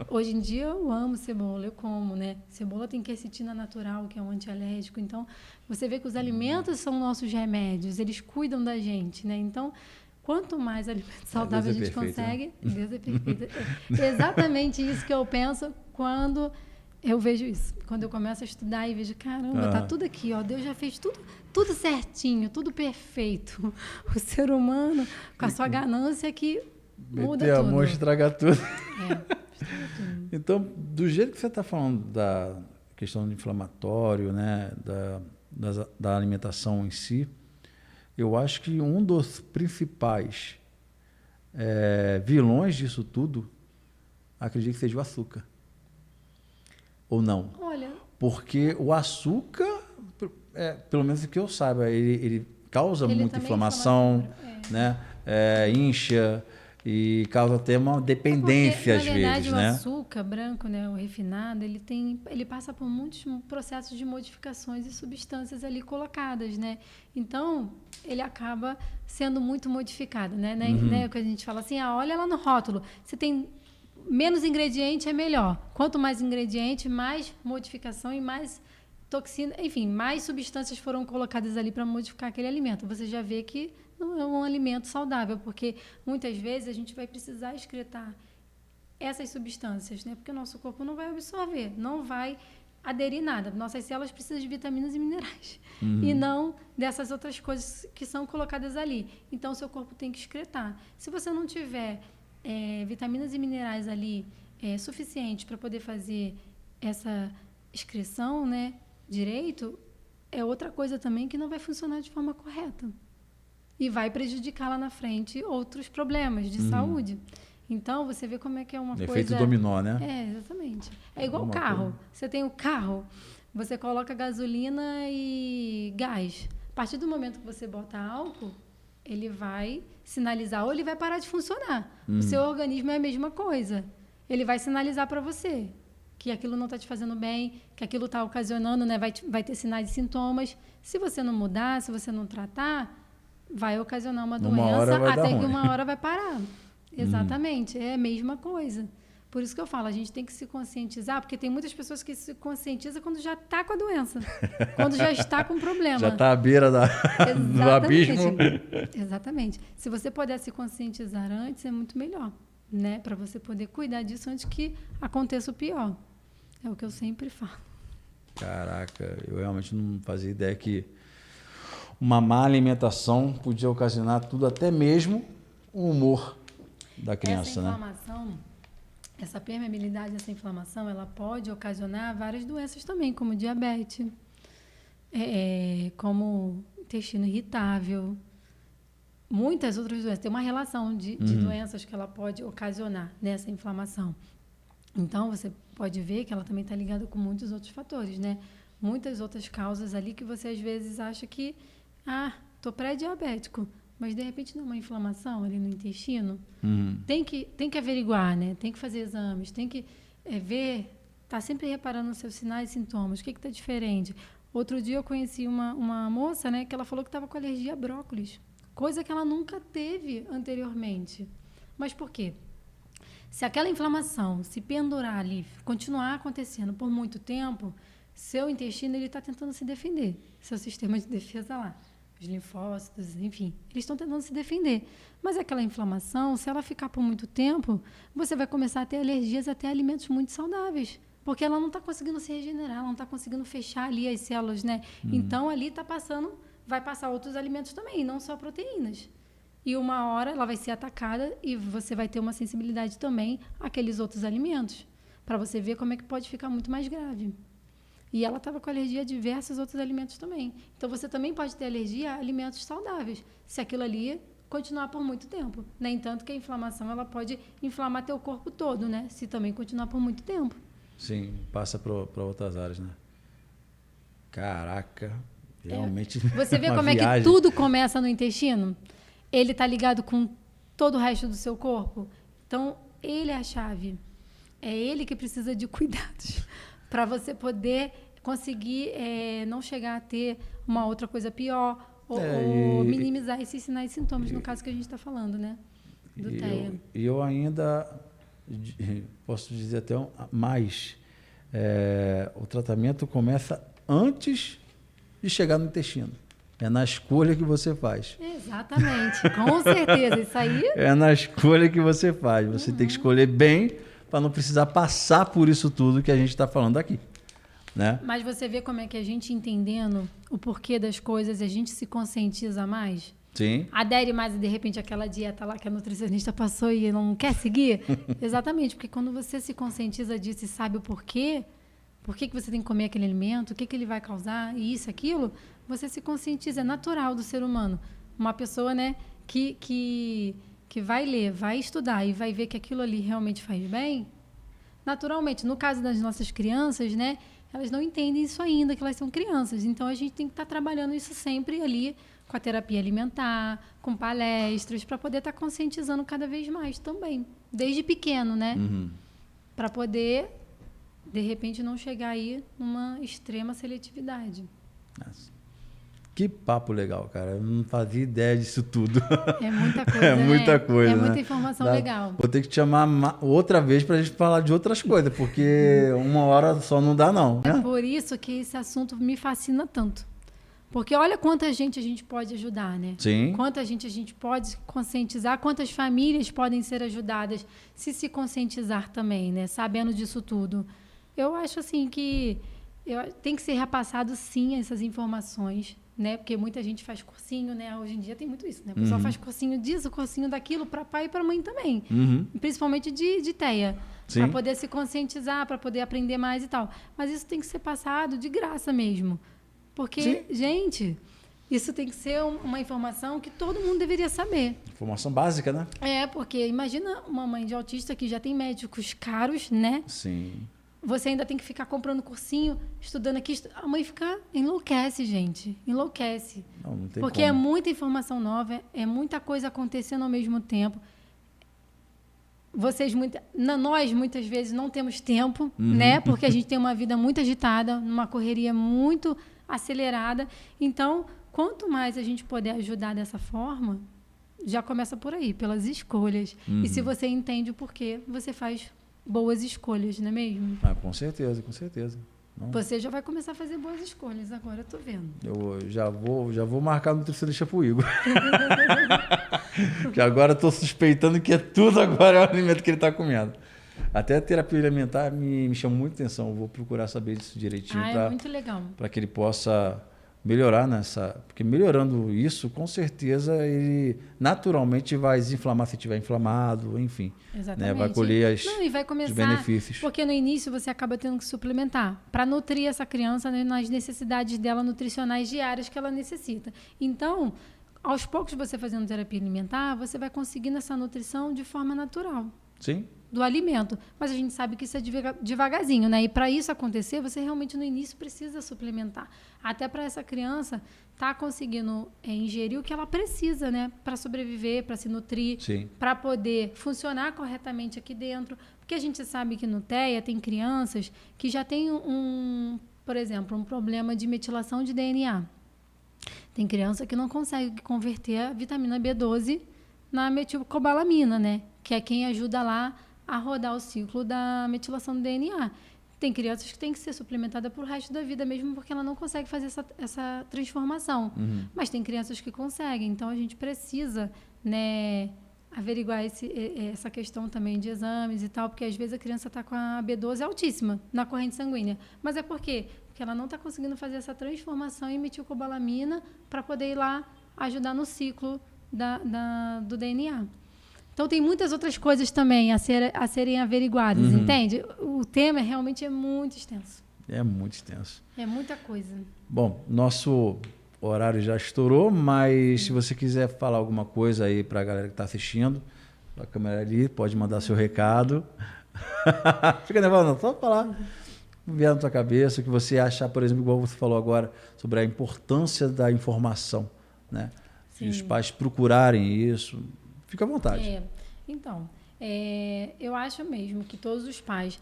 Hoje em dia eu amo cebola, eu como, né? Cebola tem quercetina natural, que é um antialérgico. Então, você vê que os alimentos são nossos remédios, eles cuidam da gente, né? Então, quanto mais alimento saudável a gente consegue... Né? Deus é perfeito. É exatamente isso que eu penso quando eu vejo isso. Quando eu começo a estudar e vejo, caramba, tá tudo aqui, ó. Deus já fez tudo certinho, tudo perfeito. O ser humano, com a sua ganância, que muda tudo. A mão estraga tudo. Estraga tudo. Então, do jeito que você está falando da questão do inflamatório, né, da alimentação em si, eu acho que um dos principais vilões disso tudo, acredito que seja o açúcar. Ou não? Olha... Porque o açúcar, pelo menos o que eu saiba, ele causa muita inflamação, né? Incha e causa até uma dependência às vezes, né? Na verdade, o açúcar branco, né, o refinado, ele passa por muitos processos de modificações e substâncias ali colocadas, né? Então, ele acaba sendo muito modificado, né? Né? Quando a gente fala assim, olha lá no rótulo, você tem menos ingrediente é melhor. Quanto mais ingrediente, mais modificação e mais toxina, enfim, mais substâncias foram colocadas ali para modificar aquele alimento. Você já vê que não é um alimento saudável, porque muitas vezes a gente vai precisar excretar essas substâncias, né? Porque o nosso corpo não vai absorver, não vai aderir nada. Nossas células precisam de vitaminas e minerais e não dessas outras coisas que são colocadas ali. Então, o seu corpo tem que excretar. Se você não tiver vitaminas e minerais ali suficientes para poder fazer essa excreção, né, direito, é outra coisa também que não vai funcionar de forma correta e vai prejudicar lá na frente outros problemas de saúde. Então, você vê como é que é uma coisa... Efeito dominó, né? Exatamente. É igual o carro. Você tem o carro, você coloca gasolina e gás. A partir do momento que você bota álcool, ele vai sinalizar ou ele vai parar de funcionar. O seu organismo é a mesma coisa. Ele vai sinalizar para você que aquilo não está te fazendo bem, que aquilo está ocasionando, né? Vai ter sinais e sintomas. Se você não mudar, se você não tratar, vai ocasionar uma doença até que uma hora vai parar. Exatamente. É a mesma coisa. Por isso que eu falo, a gente tem que se conscientizar, porque tem muitas pessoas que se conscientizam quando já está com a doença, quando já está com o problema. Já está à beira do abismo. Exatamente. Se você puder se conscientizar antes, é muito melhor. né? Para você poder cuidar disso antes que aconteça o pior. É o que eu sempre falo. Caraca, eu realmente não fazia ideia que uma má alimentação podia ocasionar tudo, até mesmo o humor da criança, essa inflamação, né? Essa permeabilidade, essa inflamação, ela pode ocasionar várias doenças também, como diabetes, como intestino irritável, muitas outras doenças. Tem uma relação de doenças que ela pode ocasionar nessa inflamação. Então, você pode ver que ela também está ligada com muitos outros fatores, né? Muitas outras causas ali que você, às vezes, acha que, estou pré-diabético, mas, de repente, não é uma inflamação ali no intestino. Tem que averiguar, né? Tem que fazer exames, tem que ver, tá sempre reparando nos seus sinais e sintomas, o que está diferente. Outro dia eu conheci uma moça, né, que ela falou que estava com alergia a brócolis, coisa que ela nunca teve anteriormente. Mas por quê? Se aquela inflamação se pendurar ali, continuar acontecendo por muito tempo, seu intestino está tentando se defender. Seu sistema de defesa lá, os linfócitos, enfim, eles estão tentando se defender. Mas aquela inflamação, se ela ficar por muito tempo, você vai começar a ter alergias até a alimentos muito saudáveis. Porque ela não está conseguindo se regenerar, ela não está conseguindo fechar ali as células, né? Então, ali vai passar outros alimentos também, não só proteínas. E uma hora ela vai ser atacada e você vai ter uma sensibilidade também àqueles outros alimentos, para você ver como é que pode ficar muito mais grave. E ela estava com alergia a diversos outros alimentos também. Então, você também pode ter alergia a alimentos saudáveis, se aquilo ali continuar por muito tempo. Nem tanto que a inflamação ela pode inflamar teu corpo todo, né? Se também continuar por muito tempo. Sim, passa para outras áreas, né? Caraca, realmente. Você vê como é que tudo começa no intestino? Ele está ligado com todo o resto do seu corpo. Então, ele é a chave. É ele que precisa de cuidados para você poder conseguir não chegar a ter uma outra coisa pior ou minimizar esses sinais e sintomas, no caso que a gente está falando, né? Do TEA. E eu ainda posso dizer até mais. O tratamento começa antes de chegar no intestino. É na escolha que você faz. Exatamente, com certeza. Isso aí... É na escolha que você faz. Você tem que escolher bem para não precisar passar por isso tudo que a gente está falando aqui. Né? Mas você vê como é que a gente entendendo o porquê das coisas, a gente se conscientiza mais? Sim. Adere mais e, de repente, aquela dieta lá que a nutricionista passou e não quer seguir? Exatamente, porque quando você se conscientiza disso e sabe o porquê, por que você tem que comer aquele alimento, o que ele vai causar, e isso, aquilo, você se conscientiza. É natural do ser humano. Uma pessoa, né, que vai ler, vai estudar e vai ver que aquilo ali realmente faz bem, naturalmente, no caso das nossas crianças, né, elas não entendem isso ainda, que elas são crianças. Então, a gente tem que estar trabalhando isso sempre ali com a terapia alimentar, com palestras, para poder estar conscientizando cada vez mais também, desde pequeno, né? Para poder, de repente, não chegar aí numa extrema seletividade. Nossa. Que papo legal, cara. Eu não fazia ideia disso tudo. É muita coisa, É muita coisa, É muita né? informação legal. Vou ter que te chamar outra vez para a gente falar de outras coisas, porque uma hora só não dá, não. É né? por isso que esse assunto me fascina tanto. Porque olha quanta gente a gente pode ajudar, né? Sim. Quanta gente a gente pode conscientizar, quantas famílias podem ser ajudadas se conscientizar também, né? Sabendo disso tudo. Eu acho assim que tem que ser repassado, sim, essas informações, né? Porque muita gente faz cursinho, né? Hoje em dia tem muito isso, né? O pessoal faz cursinho disso, cursinho daquilo, para pai e para mãe também. Principalmente de TEA. Para poder se conscientizar, para poder aprender mais e tal. Mas isso tem que ser passado de graça mesmo. Porque, gente, isso tem que ser uma informação que todo mundo deveria saber. Informação básica, né? Porque imagina uma mãe de autista que já tem médicos caros, né? Sim. Você ainda tem que ficar comprando cursinho, estudando aqui. A mãe enlouquece, gente. Enlouquece. Não tem porque como. É muita informação nova, é muita coisa acontecendo ao mesmo tempo. Nós, muitas vezes, não temos tempo, né? Porque a gente tem uma vida muito agitada, numa correria muito acelerada. Então, quanto mais a gente puder ajudar dessa forma, já começa por aí, pelas escolhas. E se você entende o porquê, você faz boas escolhas, não é mesmo? Com certeza, com certeza. Você já vai começar a fazer boas escolhas agora, eu tô vendo. Eu já vou marcar nutricionista pro Igor. Que agora eu tô suspeitando que tudo agora é o alimento que ele tá comendo. Até a terapia alimentar me chama muita atenção. Eu vou procurar saber disso direitinho. É muito legal. Para que ele possa melhorar nessa... Porque melhorando isso, com certeza, ele naturalmente vai desinflamar se estiver inflamado, enfim. Exatamente. Né? Vai colher e vai começar, os benefícios. Porque no início você acaba tendo que suplementar para nutrir essa criança, né, nas necessidades dela nutricionais diárias que ela necessita. Então, aos poucos você fazendo terapia alimentar, você vai conseguindo essa nutrição de forma natural. Sim. Do alimento, mas a gente sabe que isso é devagarzinho, né? E para isso acontecer, você realmente no início precisa suplementar, até para essa criança estar conseguindo ingerir o que ela precisa, né? Para sobreviver, para se nutrir, para poder funcionar corretamente aqui dentro, porque a gente sabe que no TEA tem crianças que já têm por exemplo, um problema de metilação de DNA. Tem criança que não consegue converter a vitamina B12 na metilcobalamina, né? Que é quem ajuda lá a rodar o ciclo da metilação do DNA. Tem crianças que têm que ser suplementadas pro resto da vida mesmo porque ela não consegue fazer essa transformação. Mas tem crianças que conseguem. Então, a gente precisa, né, averiguar essa questão também de exames e tal, porque às vezes a criança está com a B12 altíssima na corrente sanguínea. Mas é por quê? Porque ela não está conseguindo fazer essa transformação em metilcobalamina para poder ir lá ajudar no ciclo do DNA. Então, tem muitas outras coisas também a serem averiguadas, entende? O tema realmente é muito extenso. É muito extenso. É muita coisa. Bom, nosso horário já estourou, mas se você quiser falar alguma coisa aí para a galera que está assistindo, a câmera ali, pode mandar seu recado. Fica nervoso não, só falar. Vier na tua cabeça, o que você acha, por exemplo, igual você falou agora, sobre a importância da informação, né? E os pais procurarem isso. Fica à vontade. Então, eu acho mesmo que todos os pais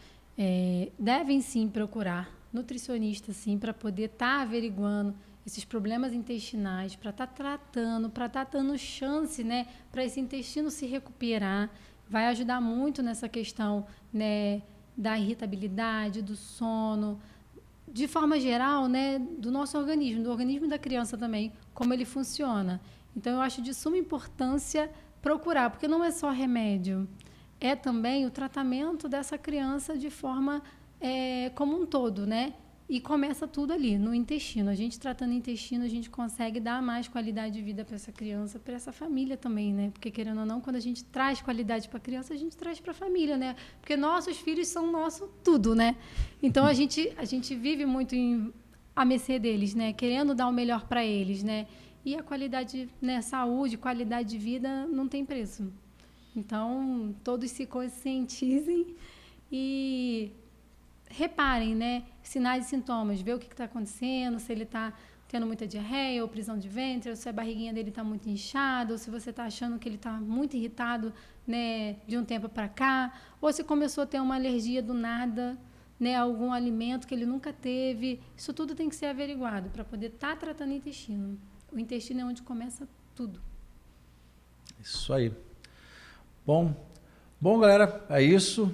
devem sim procurar nutricionista, sim, para poder estar averiguando esses problemas intestinais, para estar tratando, para estar dando chance, né, para esse intestino se recuperar. Vai ajudar muito nessa questão, né, da irritabilidade, do sono, de forma geral, né, do nosso organismo, do organismo da criança também, como ele funciona. Então, eu acho de suma importância procurar, porque não é só remédio, é também o tratamento dessa criança de forma como um todo, né? E começa tudo ali, no intestino. A gente tratando o intestino, a gente consegue dar mais qualidade de vida para essa criança, para essa família também, né? Porque, querendo ou não, quando a gente traz qualidade para a criança, a gente traz para a família, né? Porque nossos filhos são nosso tudo, né? Então, a gente vive muito à mercê deles, né? Querendo dar o melhor para eles, né? E a qualidade, né, saúde, qualidade de vida não tem preço. Então, todos se conscientizem e reparem, né, sinais e sintomas, ver o que está acontecendo, se ele está tendo muita diarreia ou prisão de ventre, ou se a barriguinha dele está muito inchada, ou se você está achando que ele está muito irritado, né, de um tempo para cá, ou se começou a ter uma alergia do nada, né, algum alimento que ele nunca teve. Isso tudo tem que ser averiguado para poder estar tratando o intestino. O intestino é onde começa tudo. Isso aí. Bom, galera, é isso.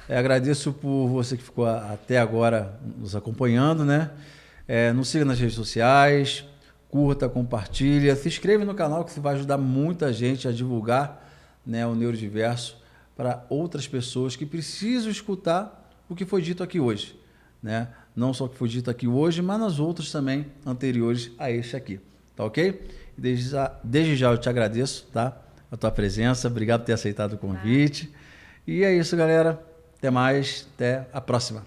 Agradeço por você que ficou até agora nos acompanhando, né? Nos siga nas redes sociais, curta, compartilha, se inscreve no canal que isso vai ajudar muita gente a divulgar, né, o Neurodiverso para outras pessoas que precisam escutar o que foi dito aqui hoje, né? Não só o que foi dito aqui hoje, mas nas outras também anteriores a este aqui. Tá ok? Desde já eu te agradeço, tá? A tua presença. Obrigado por ter aceitado o convite. E é isso, galera. Até mais. Até a próxima.